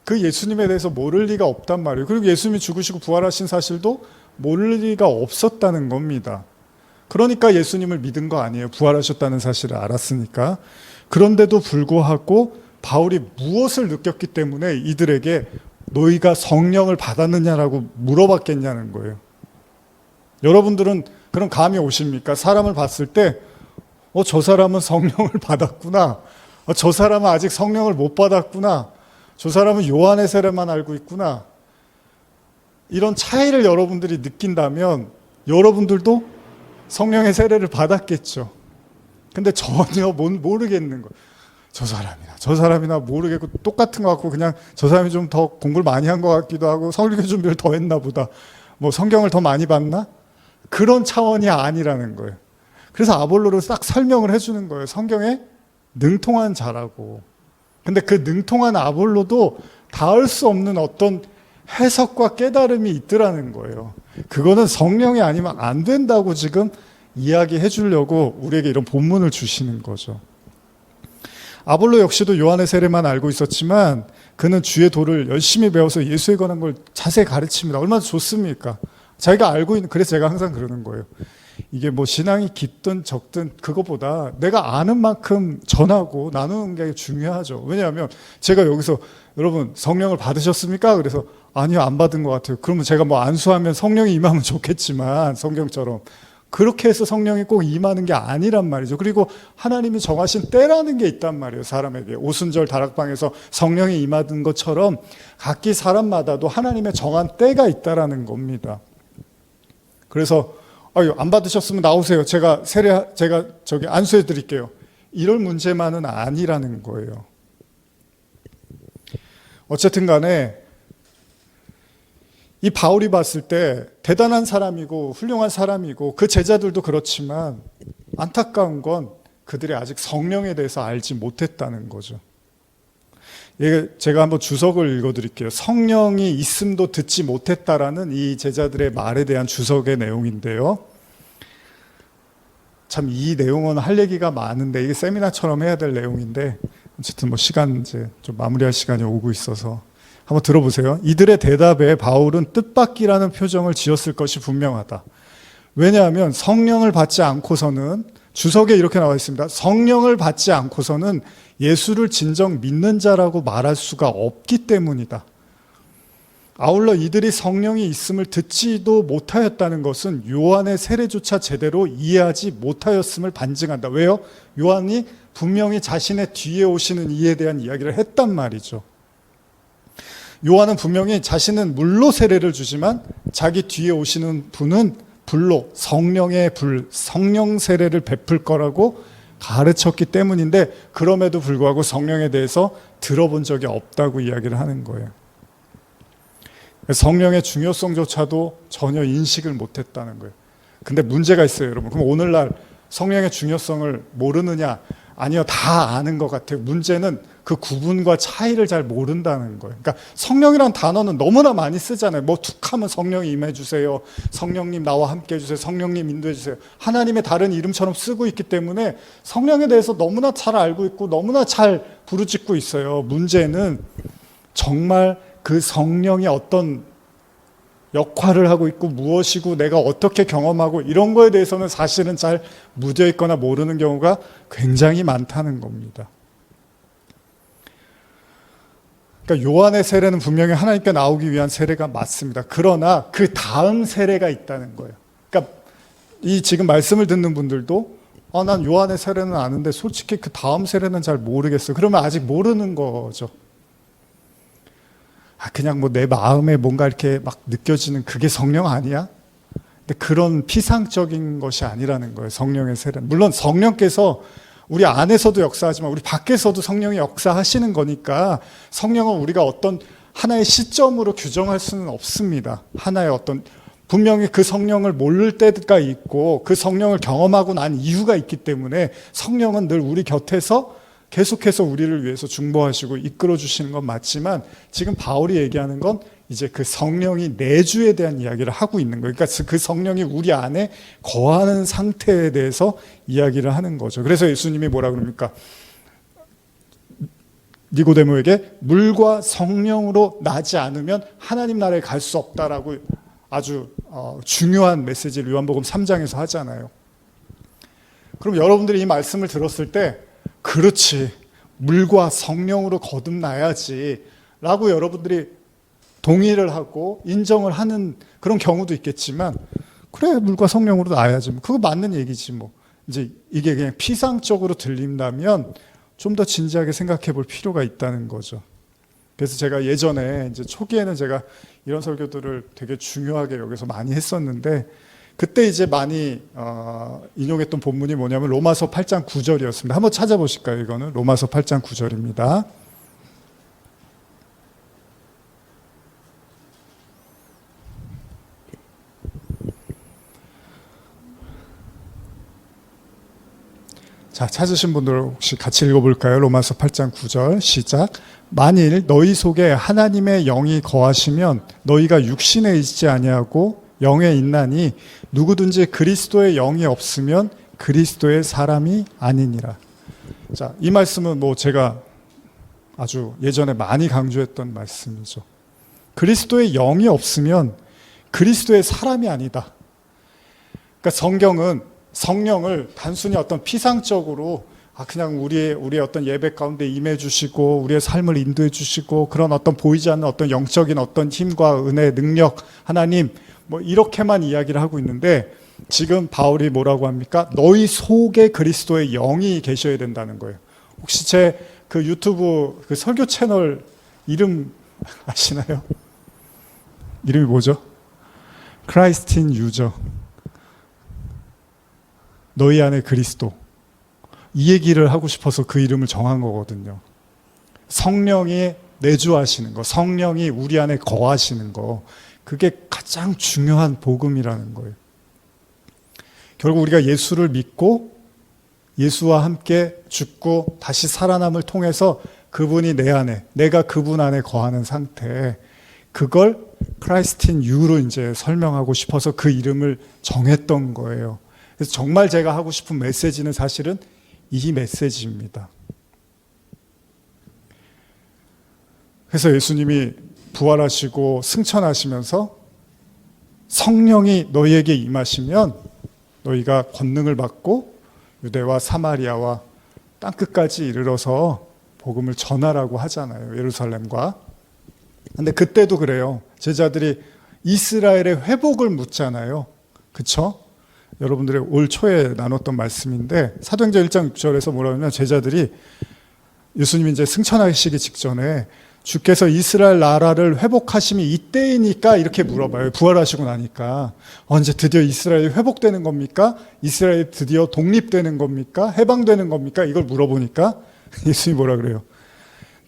그 예수님에 대해서 모를 리가 없단 말이에요. 그리고 예수님이 죽으시고 부활하신 사실도 모를 리가 없었다는 겁니다. 그러니까 예수님을 믿은 거 아니에요. 부활하셨다는 사실을 알았으니까. 그런데도 불구하고 바울이 무엇을 느꼈기 때문에 이들에게 너희가 성령을 받았느냐라고 물어봤겠냐는 거예요. 여러분들은 그런 감이 오십니까? 사람을 봤을 때 저 사람은 성령을 받았구나. 저 사람은 아직 성령을 못 받았구나. 저 사람은 요한의 세례만 알고 있구나. 이런 차이를 여러분들이 느낀다면 여러분들도 성령의 세례를 받았겠죠. 근데 전혀 모르겠는 거예요. 저 사람이나 모르겠고 똑같은 것 같고 그냥 저 사람이 좀 더 공부를 많이 한 것 같기도 하고 설교 준비를 더 했나 보다. 뭐 성경을 더 많이 봤나? 그런 차원이 아니라는 거예요. 그래서 아볼로를 싹 설명을 해주는 거예요. 성경에 능통한 자라고. 근데 그 능통한 아볼로도 닿을 수 없는 어떤 해석과 깨달음이 있더라는 거예요. 그거는 성령이 아니면 안 된다고 지금 이야기해 주려고 우리에게 이런 본문을 주시는 거죠. 아볼로 역시도 요한의 세례만 알고 있었지만 그는 주의 도를 열심히 배워서 예수에 관한 걸 자세히 가르칩니다. 얼마나 좋습니까? 자기가 알고 있는, 그래서 제가 항상 그러는 거예요. 이게 뭐 신앙이 깊든 적든 그것보다 내가 아는 만큼 전하고 나누는 게 중요하죠. 왜냐하면 제가 여기서 여러분 성령을 받으셨습니까? 그래서 아니요, 안 받은 것 같아요. 그러면 제가 뭐 안수하면 성령이 임하면 좋겠지만 성경처럼 그렇게 해서 성령이 꼭 임하는 게 아니란 말이죠. 그리고 하나님이 정하신 때라는 게 있단 말이에요. 사람에게 오순절 다락방에서 성령이 임하던 것처럼 각기 사람마다도 하나님의 정한 때가 있다라는 겁니다. 그래서 안 받으셨으면 나오세요. 제가 안수해 드릴게요. 이럴 문제만은 아니라는 거예요. 어쨌든 간에 이 바울이 봤을 때 대단한 사람이고 훌륭한 사람이고 그 제자들도 그렇지만 안타까운 건 그들이 아직 성령에 대해서 알지 못했다는 거죠. 제가 한번 주석을 읽어드릴게요. 성령이 있음도 듣지 못했다라는 이 제자들의 말에 대한 주석의 내용인데요. 참 이 내용은 할 얘기가 많은데 이게 세미나처럼 해야 될 내용인데 어쨌든 시간 이제 좀 마무리할 시간이 오고 있어서 한번 들어보세요. 이들의 대답에 바울은 뜻밖이라는 표정을 지었을 것이 분명하다. 왜냐하면 성령을 받지 않고서는 주석에 이렇게 나와 있습니다. 성령을 받지 않고서는 예수를 진정 믿는 자라고 말할 수가 없기 때문이다. 아울러 이들이 성령이 있음을 듣지도 못하였다는 것은 요한의 세례조차 제대로 이해하지 못하였음을 반증한다. 왜요? 요한이 분명히 자신의 뒤에 오시는 이에 대한 이야기를 했단 말이죠. 요한은 분명히 자신은 물로 세례를 주지만 자기 뒤에 오시는 분은 불로, 성령의 불, 성령 세례를 베풀 거라고 가르쳤기 때문인데 그럼에도 불구하고 성령에 대해서 들어본 적이 없다고 이야기를 하는 거예요. 성령의 중요성조차도 전혀 인식을 못했다는 거예요. 근데 문제가 있어요, 여러분. 그럼 오늘날 성령의 중요성을 모르느냐? 아니요, 다 아는 것 같아요. 문제는 그 구분과 차이를 잘 모른다는 거예요. 그러니까 성령이란 단어는 너무나 많이 쓰잖아요. 툭하면 성령이 임해주세요. 성령님 나와 함께 해주세요. 성령님 인도해주세요. 하나님의 다른 이름처럼 쓰고 있기 때문에 성령에 대해서 너무나 잘 알고 있고 너무나 잘 부르짖고 있어요. 문제는 정말 그 성령이 어떤 역할을 하고 있고 무엇이고 내가 어떻게 경험하고 이런 거에 대해서는 사실은 잘 무뎌 있거나 모르는 경우가 굉장히 많다는 겁니다. 그러니까 요한의 세례는 분명히 하나님께 나오기 위한 세례가 맞습니다. 그러나 그 다음 세례가 있다는 거예요. 그러니까 이 지금 말씀을 듣는 분들도 난 요한의 세례는 아는데 솔직히 그 다음 세례는 잘 모르겠어요. 그러면 아직 모르는 거죠. 그냥 내 마음에 뭔가 이렇게 막 느껴지는 그게 성령 아니야? 근데 그런 피상적인 것이 아니라는 거예요. 성령의 세례는. 물론 성령께서 우리 안에서도 역사하지만 우리 밖에서도 성령이 역사하시는 거니까 성령은 우리가 어떤 하나의 시점으로 규정할 수는 없습니다. 하나의 어떤 분명히 그 성령을 모를 때가 있고 그 성령을 경험하고 난 이유가 있기 때문에 성령은 늘 우리 곁에서 계속해서 우리를 위해서 중보하시고 이끌어 주시는 건 맞지만 지금 바울이 얘기하는 건 이제 그 성령이 내주에 대한 이야기를 하고 있는 거예요. 그러니까 그 성령이 우리 안에 거하는 상태에 대해서 이야기를 하는 거죠. 그래서 예수님이 뭐라 그럽니까? 니고데모에게 물과 성령으로 나지 않으면 하나님 나라에 갈 수 없다라고 아주 중요한 메시지를 요한복음 3장에서 하잖아요. 그럼 여러분들이 이 말씀을 들었을 때 그렇지, 물과 성령으로 거듭나야지 라고 여러분들이 동의를 하고 인정을 하는 그런 경우도 있겠지만 그래, 물과 성령으로 나야지, 그거 맞는 얘기지 이제 이게 그냥 피상적으로 들린다면 좀 더 진지하게 생각해 볼 필요가 있다는 거죠. 그래서 제가 예전에 이제 초기에는 제가 이런 설교들을 되게 중요하게 여기서 많이 했었는데 그때 이제 많이 인용했던 본문이 뭐냐면 로마서 8장 9절이었습니다. 한번 찾아보실까요? 이거는 로마서 8장 9절입니다. 자, 찾으신 분들 혹시 같이 읽어볼까요? 로마서 8장 9절 시작. 만일 너희 속에 하나님의 영이 거하시면 너희가 육신에 있지 아니하고 영에 있나니 누구든지 그리스도의 영이 없으면 그리스도의 사람이 아니니라. 자, 이 말씀은 제가 아주 예전에 많이 강조했던 말씀이죠. 그리스도의 영이 없으면 그리스도의 사람이 아니다. 그러니까 성경은 성령을 단순히 어떤 피상적으로 그냥 우리의 어떤 예배 가운데 임해 주시고 우리의 삶을 인도해 주시고 그런 어떤 보이지 않는 어떤 영적인 어떤 힘과 은혜, 능력, 하나님 이렇게만 이야기를 하고 있는데 지금 바울이 뭐라고 합니까? 너희 속에 그리스도의 영이 계셔야 된다는 거예요. 혹시 제 그 유튜브 그 설교 채널 이름 아시나요? 이름이 뭐죠? Christ in You죠. 너희 안에 그리스도. 이 얘기를 하고 싶어서 그 이름을 정한 거거든요. 성령이 내주하시는 거, 성령이 우리 안에 거하시는 거, 그게 가장 중요한 복음이라는 거예요. 결국 우리가 예수를 믿고 예수와 함께 죽고 다시 살아남을 통해서 그분이 내 안에, 내가 그분 안에 거하는 상태, 그걸 Christ in You로 이제 설명하고 싶어서 그 이름을 정했던 거예요. 그래서 정말 제가 하고 싶은 메시지는 사실은 이 메시지입니다. 그래서 예수님이 부활하시고 승천하시면서 성령이 너희에게 임하시면 너희가 권능을 받고 유대와 사마리아와 땅끝까지 이르러서 복음을 전하라고 하잖아요. 예루살렘과. 근데 그때도 그래요. 제자들이 이스라엘의 회복을 묻잖아요. 그쵸? 여러분들이 올 초에 나눴던 말씀인데 사도행전 1장 6절에서 뭐라 하냐면 제자들이 예수님이 이제 승천하시기 직전에 주께서 이스라엘 나라를 회복하심이 이때이니까 이렇게 물어봐요. 부활하시고 나니까. 언제 드디어 이스라엘이 회복되는 겁니까? 이스라엘이 드디어 독립되는 겁니까? 해방되는 겁니까? 이걸 물어보니까 예수님이 뭐라 그래요?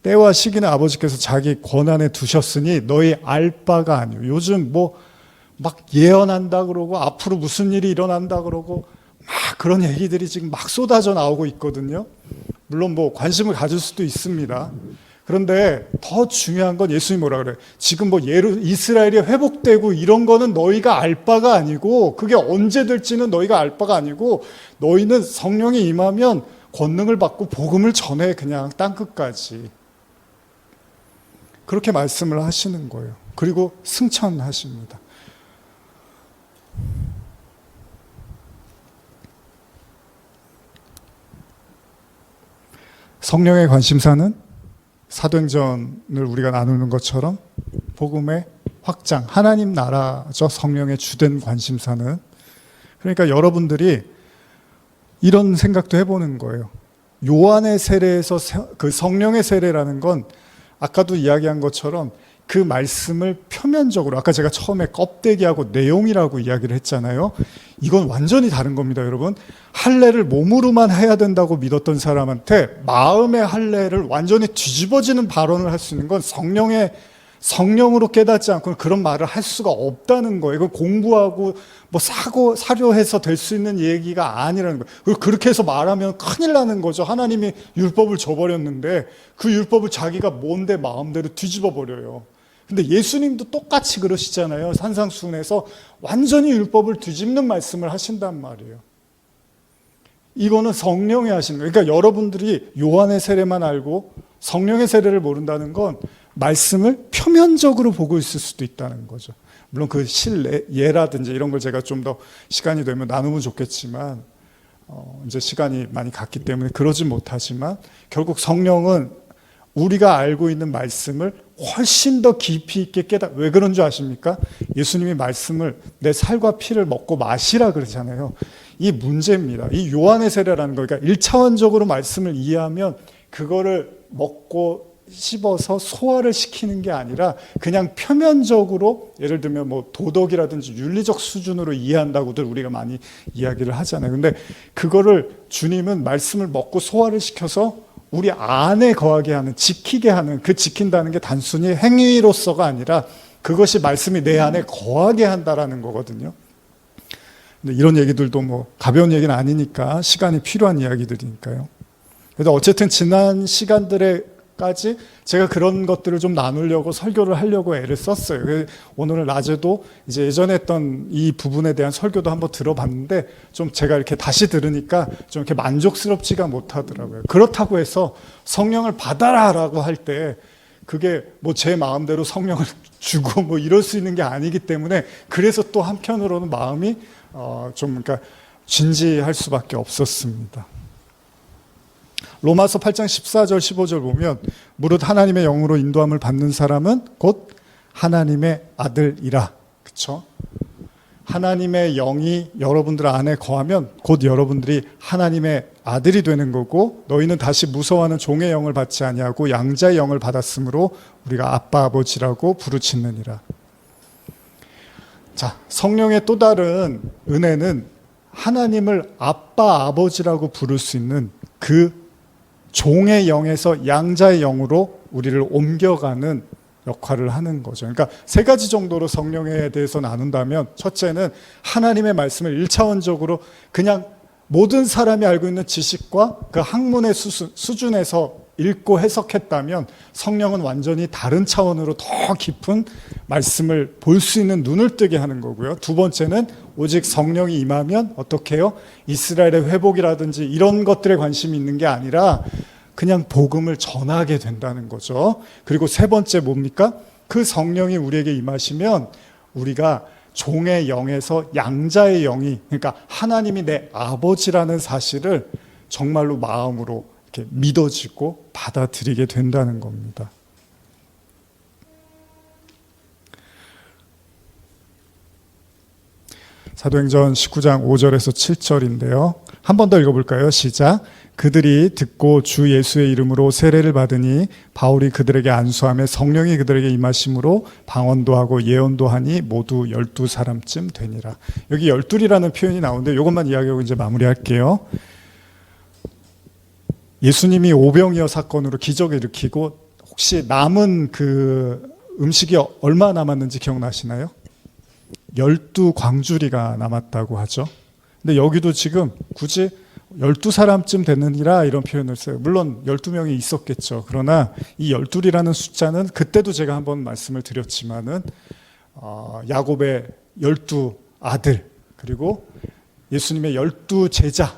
때와 시기는 아버지께서 자기 권한에 두셨으니 너희 알 바가 아니요. 요즘 뭐 막 예언한다 그러고 앞으로 무슨 일이 일어난다 그러고 막 그런 얘기들이 지금 막 쏟아져 나오고 있거든요. 물론 뭐 관심을 가질 수도 있습니다. 그런데 더 중요한 건 예수님이 뭐라 그래요? 지금 뭐 이스라엘이 회복되고 이런 거는 너희가 알 바가 아니고 그게 언제 될지는 너희가 알 바가 아니고 너희는 성령이 임하면 권능을 받고 복음을 전해 그냥 땅끝까지. 그렇게 말씀을 하시는 거예요. 그리고 승천하십니다. 성령의 관심사는 사도행전을 우리가 나누는 것처럼 복음의 확장, 하나님 나라죠. 성령의 주된 관심사는. 그러니까 여러분들이 이런 생각도 해보는 거예요. 요한의 세례에서 그 성령의 세례라는 건 아까도 이야기한 것처럼 그 말씀을 표면적으로, 아까 제가 처음에 껍데기하고 내용이라고 이야기를 했잖아요. 이건 완전히 다른 겁니다, 여러분. 할례를 몸으로만 해야 된다고 믿었던 사람한테 마음의 할례를 완전히 뒤집어지는 발언을 할 수 있는 건 성령으로 깨닫지 않고는 그런 말을 할 수가 없다는 거예요. 이건 공부하고 뭐 사료해서 될 수 있는 얘기가 아니라는 거예요. 그리고 그렇게 해서 말하면 큰일 나는 거죠. 하나님이 율법을 줘버렸는데 그 율법을 자기가 뭔데 마음대로 뒤집어 버려요. 근데 예수님도 똑같이 그러시잖아요. 산상수훈에서 완전히 율법을 뒤집는 말씀을 하신단 말이에요. 이거는 성령이 하시는 거예요. 그러니까 여러분들이 요한의 세례만 알고 성령의 세례를 모른다는 건 말씀을 표면적으로 보고 있을 수도 있다는 거죠. 물론 그 예라든지 이런 걸 제가 좀 더 시간이 되면 나누면 좋겠지만 이제 시간이 많이 갔기 때문에 그러지 못하지만 결국 성령은 우리가 알고 있는 말씀을 훨씬 더 깊이 있게 왜 그런 줄 아십니까? 예수님이 말씀을 내 살과 피를 먹고 마시라 그러잖아요. 이 문제입니다. 이 요한의 세례라는 거, 그러니까 1차원적으로 말씀을 이해하면 그거를 먹고 씹어서 소화를 시키는 게 아니라 그냥 표면적으로 예를 들면 뭐 도덕이라든지 윤리적 수준으로 이해한다고들 우리가 많이 이야기를 하잖아요. 근데 그거를 주님은 말씀을 먹고 소화를 시켜서 우리 안에 거하게 하는, 지키게 하는, 그 지킨다는 게 단순히 행위로서가 아니라 그것이 말씀이 내 안에 거하게 한다라는 거거든요. 근데 이런 얘기들도 뭐 가벼운 얘기는 아니니까 시간이 필요한 이야기들이니까요. 그래서 어쨌든 지난 시간들에까지 제가 그런 것들을 좀 나누려고 설교를 하려고 애를 썼어요. 오늘 낮에도 이제 예전에 했던 이 부분에 대한 설교도 한번 들어봤는데 좀 제가 이렇게 다시 들으니까 좀 이렇게 만족스럽지가 못하더라고요. 그렇다고 해서 성령을 받아라라고 할 때 그게 뭐 제 마음대로 성령을 주고 뭐 이럴 수 있는 게 아니기 때문에 그래서 또 한편으로는 마음이 좀 그러니까 진지할 수밖에 없었습니다. 로마서 8장 14절 15절 보면 무릇 하나님의 영으로 인도함을 받는 사람은 곧 하나님의 아들이라. 그렇죠? 하나님의 영이 여러분들 안에 거하면 곧 여러분들이 하나님의 아들이 되는 거고, 너희는 다시 무서워하는 종의 영을 받지 아니하고 양자의 영을 받았으므로 우리가 아빠 아버지라고 부르짖느니라. 자, 성령의 또 다른 은혜는 하나님을 아빠 아버지라고 부를 수 있는 그 종의 영에서 양자의 영으로 우리를 옮겨가는 역할을 하는 거죠. 그러니까 세 가지 정도로 성령에 대해서 나눈다면, 첫째는 하나님의 말씀을 1차원적으로 그냥 모든 사람이 알고 있는 지식과 그 학문의 수준에서 읽고 해석했다면, 성령은 완전히 다른 차원으로 더 깊은 말씀을 볼 수 있는 눈을 뜨게 하는 거고요. 두 번째는 오직 성령이 임하면 어떻게 해요? 이스라엘의 회복이라든지 이런 것들에 관심이 있는 게 아니라 그냥 복음을 전하게 된다는 거죠. 그리고 세 번째 뭡니까? 그 성령이 우리에게 임하시면 우리가 종의 영에서 양자의 영이, 그러니까 하나님이 내 아버지라는 사실을 정말로 마음으로 이렇게 믿어지고 받아들이게 된다는 겁니다. 사도행전 19장 5절에서 7절인데요. 한 번 더 읽어볼까요? 시작. 그들이 듣고 주 예수의 이름으로 세례를 받으니 바울이 그들에게 안수하며 성령이 그들에게 임하심으로 방언도 하고 예언도 하니 모두 12사람쯤 되니라. 여기 12이라는 표현이 나오는데 이것만 이야기하고 이제 마무리할게요. 예수님이 오병이어 사건으로 기적을 일으키고 혹시 남은 그 음식이 얼마 남았는지 기억나시나요? 12광주리가 남았다고 하죠. 근데 여기도 지금 굳이 12사람쯤 됐느니라 이런 표현을 써요. 물론 12명이 있었겠죠. 그러나 이 12이라는 숫자는 그때도 제가 한번 말씀을 드렸지만은 야곱의 12아들 그리고 예수님의 12제자,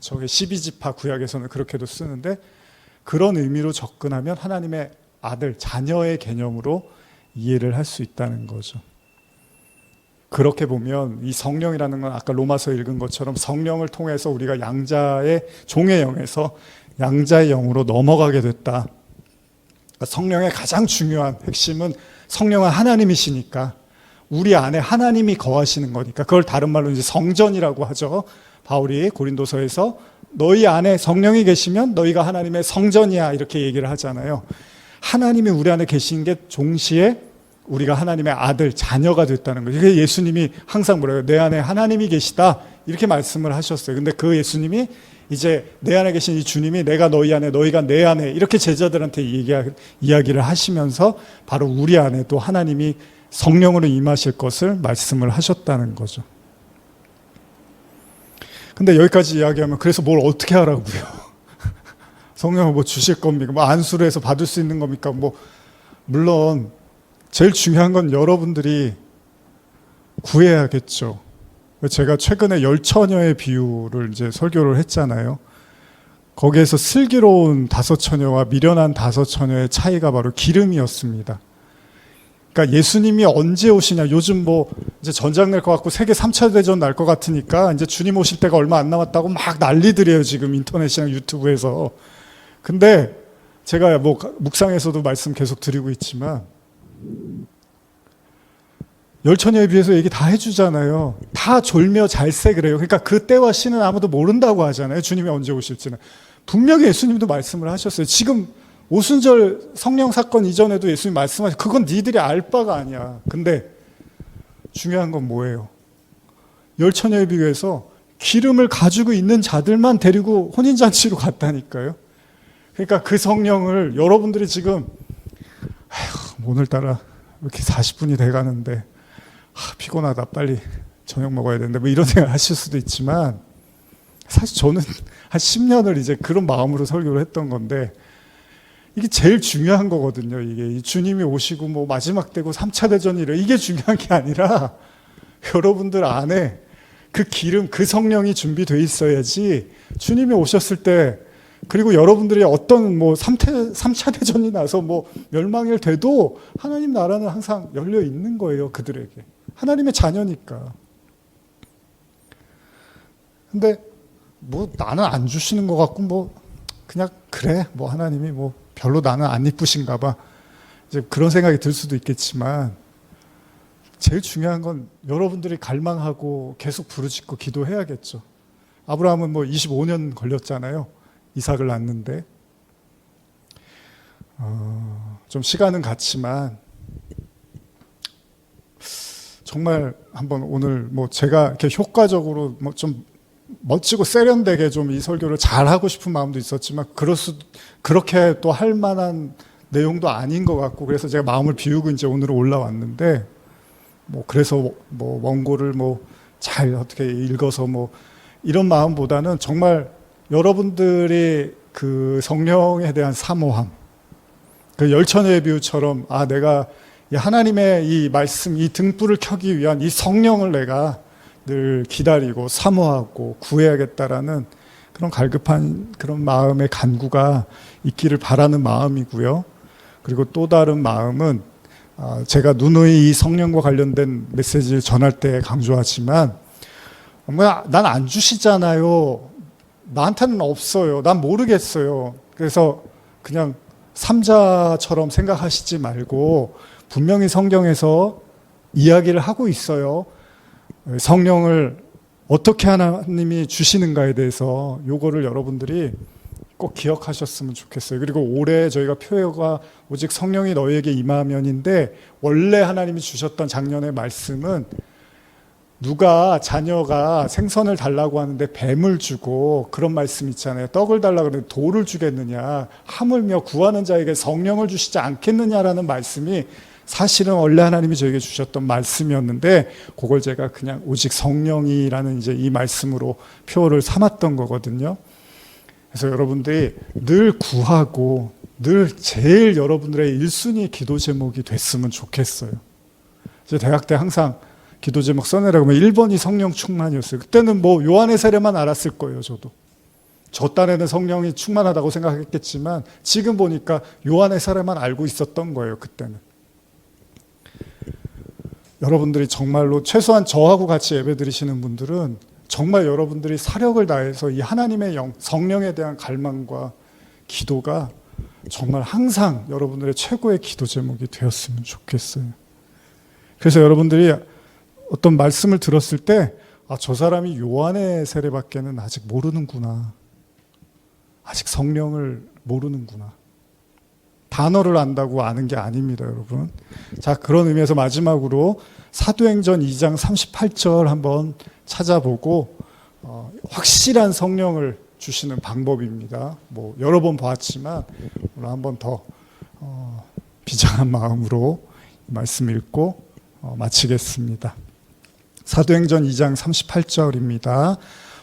저게 12지파 구약에서는 그렇게도 쓰는데, 그런 의미로 접근하면 하나님의 아들, 자녀의 개념으로 이해를 할 수 있다는 거죠. 그렇게 보면 이 성령이라는 건 아까 로마서 읽은 것처럼 성령을 통해서 우리가 양자의 종의 영에서 양자의 영으로 넘어가게 됐다. 성령의 가장 중요한 핵심은 성령은 하나님이시니까 우리 안에 하나님이 거하시는 거니까, 그걸 다른 말로 이제 성전이라고 하죠. 바울이 고린도서에서 너희 안에 성령이 계시면 너희가 하나님의 성전이야 이렇게 얘기를 하잖아요. 하나님이 우리 안에 계신 게 동시에 우리가 하나님의 아들, 자녀가 됐다는 거죠. 그게 예수님이 항상 뭐래요? 내 안에 하나님이 계시다 이렇게 말씀을 하셨어요. 근데 그 예수님이 이제 내 안에 계신 이 주님이 내가 너희 안에, 너희가 내 안에 이렇게 제자들한테 이야기를 하시면서 바로 우리 안에 또 하나님이 성령으로 임하실 것을 말씀을 하셨다는 거죠. 근데 여기까지 이야기하면 그래서 뭘 어떻게 하라고요? 성령을 뭐 주실 겁니까? 뭐 안수를 해서 받을 수 있는 겁니까? 뭐 물론 제일 중요한 건 여러분들이 구해야겠죠. 제가 최근에 10처녀의 비유를 이제 설교를 했잖아요. 거기에서 슬기로운 5처녀와 미련한 5처녀의 차이가 바로 기름이었습니다. 그러니까 예수님이 언제 오시냐, 요즘 뭐 이제 전쟁 날 것 같고 세계 3차 대전 날 것 같으니까 이제 주님 오실 때가 얼마 안 남았다고 막 난리들이에요, 지금 인터넷이나 유튜브에서. 근데 제가 뭐 묵상에서도 말씀 계속 드리고 있지만 10처녀에 비해서 얘기 다 해주잖아요. 다 졸며 잘세 그래요. 그러니까 그 때와 시는 아무도 모른다고 하잖아요. 주님이 언제 오실지는. 분명히 예수님도 말씀을 하셨어요. 지금 오순절 성령 사건 이전에도 예수님 말씀하셨어요. 그건 니들이 알 바가 아니야. 근데 중요한 건 뭐예요? 10처녀에 비해서 기름을 가지고 있는 자들만 데리고 혼인잔치로 갔다니까요. 그러니까 그 성령을 여러분들이 지금 오늘따라 이렇게 40분이 돼가는데 피곤하다, 빨리 저녁 먹어야 되는데 뭐 이런 생각 하실 수도 있지만, 사실 저는 한 10년을 이제 그런 마음으로 설교를 했던 건데, 이게 제일 중요한 거거든요. 이게 주님이 오시고 뭐 마지막 되고 3차 대전이래, 이게 중요한 게 아니라 여러분들 안에 그 기름, 그 성령이 준비되어 있어야지 주님이 오셨을 때, 그리고 여러분들이 어떤 뭐 3차 대전이 나서 뭐 멸망일 돼도 하나님 나라는 항상 열려 있는 거예요, 그들에게. 하나님의 자녀니까. 근데 뭐 나는 안 주시는 것 같고 뭐 그냥 그래, 뭐 하나님이 뭐 별로 나는 안 이쁘신가 봐, 이제 그런 생각이 들 수도 있겠지만, 제일 중요한 건 여러분들이 갈망하고 계속 부르짖고 기도해야겠죠. 아브라함은 뭐 25년 걸렸잖아요. 이삭을 낳는데. 좀 시간은 갔지만 정말 한번 오늘 뭐 제가 이렇게 효과적으로 뭐 좀 멋지고 세련되게 좀 이 설교를 잘 하고 싶은 마음도 있었지만 그렇게 또 할 만한 내용도 아닌 것 같고, 그래서 제가 마음을 비우고 이제 오늘 올라왔는데, 뭐 그래서 뭐 원고를 뭐 잘 어떻게 읽어서 뭐 이런 마음보다는 정말 여러분들이 그 성령에 대한 사모함, 그 열처녀의 비유처럼 내가 이 하나님의 이 말씀, 이 등불을 켜기 위한 이 성령을 내가 늘 기다리고 사모하고 구해야겠다라는 그런 갈급한 그런 마음의 간구가 있기를 바라는 마음이고요. 그리고 또 다른 마음은 제가 누누이 이 성령과 관련된 메시지를 전할 때 강조하지만, 난 안 주시잖아요. 나한테는 없어요. 난 모르겠어요. 그래서 그냥 삼자처럼 생각하시지 말고 분명히 성경에서 이야기를 하고 있어요. 성령을 어떻게 하나님이 주시는가에 대해서 요거를 여러분들이 꼭 기억하셨으면 좋겠어요. 그리고 올해 저희가 표어가 오직 성령이 너희에게 임하면인데, 원래 하나님이 주셨던 작년의 말씀은 누가 자녀가 생선을 달라고 하는데 뱀을 주고, 그런 말씀 있잖아요. 떡을 달라고 하는데 돌을 주겠느냐, 하물며 구하는 자에게 성령을 주시지 않겠느냐라는 말씀이 사실은 원래 하나님이 저에게 주셨던 말씀이었는데, 그걸 제가 그냥 오직 성령이라는 이제 이 말씀으로 표어를 삼았던 거거든요. 그래서 여러분들이 늘 구하고 늘 제일 여러분들의 1순위 기도 제목이 됐으면 좋겠어요. 이제 대학 때 항상 기도 제목 써내라고 하면 1번이 성령 충만이었어요. 그때는 뭐 요한의 세례만 알았을 거예요. 저도 저 딴에는 성령이 충만하다고 생각했겠지만 지금 보니까 요한의 세례만 알고 있었던 거예요. 그때는. 여러분들이 정말로 최소한 저하고 같이 예배 드리시는 분들은 정말 여러분들이 사력을 다해서 이 하나님의 성령에 대한 갈망과 기도가 정말 항상 여러분들의 최고의 기도 제목이 되었으면 좋겠어요. 그래서 여러분들이 어떤 말씀을 들었을 때 저 사람이 요한의 세례밖에는 아직 모르는구나, 아직 성령을 모르는구나, 단어를 안다고 아는 게 아닙니다, 여러분. 자, 그런 의미에서 마지막으로 사도행전 2장 38절 한번 찾아보고 확실한 성령을 주시는 방법입니다. 뭐 여러 번 봤지만 오늘 한번 더 비장한 마음으로 말씀 읽고 마치겠습니다. 사도행전 2장 38절입니다.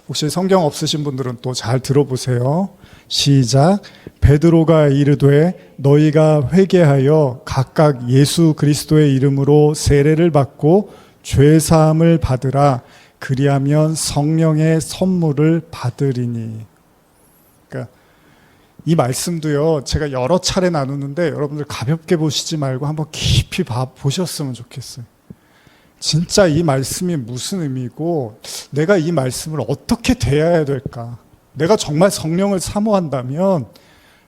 혹시 성경 없으신 분들은 또 잘 들어보세요. 시작. 베드로가 이르되 너희가 회개하여 각각 예수 그리스도의 이름으로 세례를 받고 죄 사함을 받으라. 그리하면 성령의 선물을 받으리니. 그러니까 이 말씀도요, 제가 여러 차례 나누는데 여러분들 가볍게 보시지 말고 한번 깊이 보셨으면 좋겠어요. 진짜 이 말씀이 무슨 의미고 내가 이 말씀을 어떻게 대해야 될까? 내가 정말 성령을 사모한다면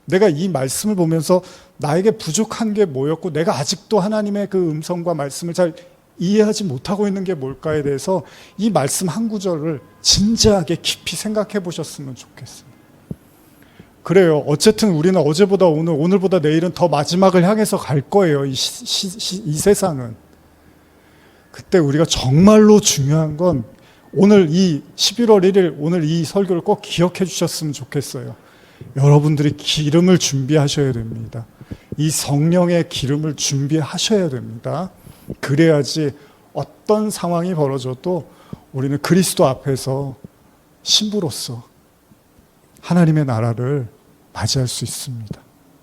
내가 이 말씀을 보면서 나에게 부족한 게 뭐였고 내가 아직도 하나님의 그 음성과 말씀을 잘 이해하지 못하고 있는 게 뭘까에 대해서 이 말씀 한 구절을 진지하게 깊이 생각해 보셨으면 좋겠어요. 그래요. 어쨌든 우리는 어제보다 오늘보다 내일은 더 마지막을 향해서 갈 거예요. 이 세상은. 그때 우리가 정말로 중요한 건 오늘 이 11월 1일 오늘 이 설교를 꼭 기억해 주셨으면 좋겠어요. 여러분들이 기름을 준비하셔야 됩니다. 이 성령의 기름을 준비하셔야 됩니다. 그래야지 어떤 상황이 벌어져도 우리는 그리스도 앞에서 신부로서 하나님의 나라를 맞이할 수 있습니다.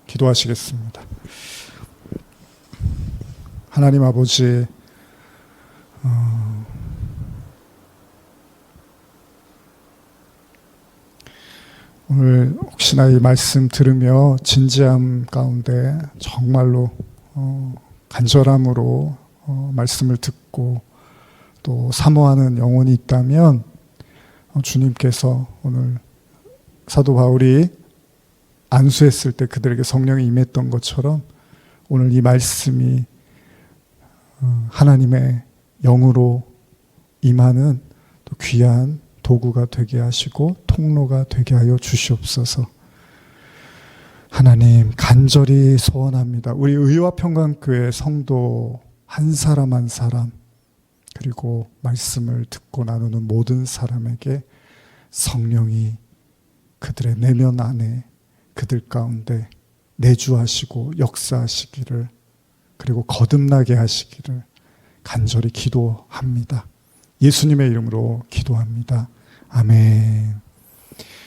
기도하시겠습니다. 하나님 아버지, 오늘 혹시나 이 말씀 들으며 진지함 가운데 정말로 간절함으로 말씀을 듣고 또 사모하는 영혼이 있다면 주님께서 오늘 사도 바울이 안수했을 때 그들에게 성령이 임했던 것처럼 오늘 이 말씀이 하나님의 영으로 임하는 또 귀한 도구가 되게 하시고 통로가 되게 하여 주시옵소서. 하나님, 간절히 소원합니다. 우리 의와평강교회 성도 한 사람 한 사람, 그리고 말씀을 듣고 나누는 모든 사람에게 성령이 그들의 내면 안에, 그들 가운데 내주하시고 역사하시기를, 그리고 거듭나게 하시기를 간절히 기도합니다. 예수님의 이름으로 기도합니다. 아멘.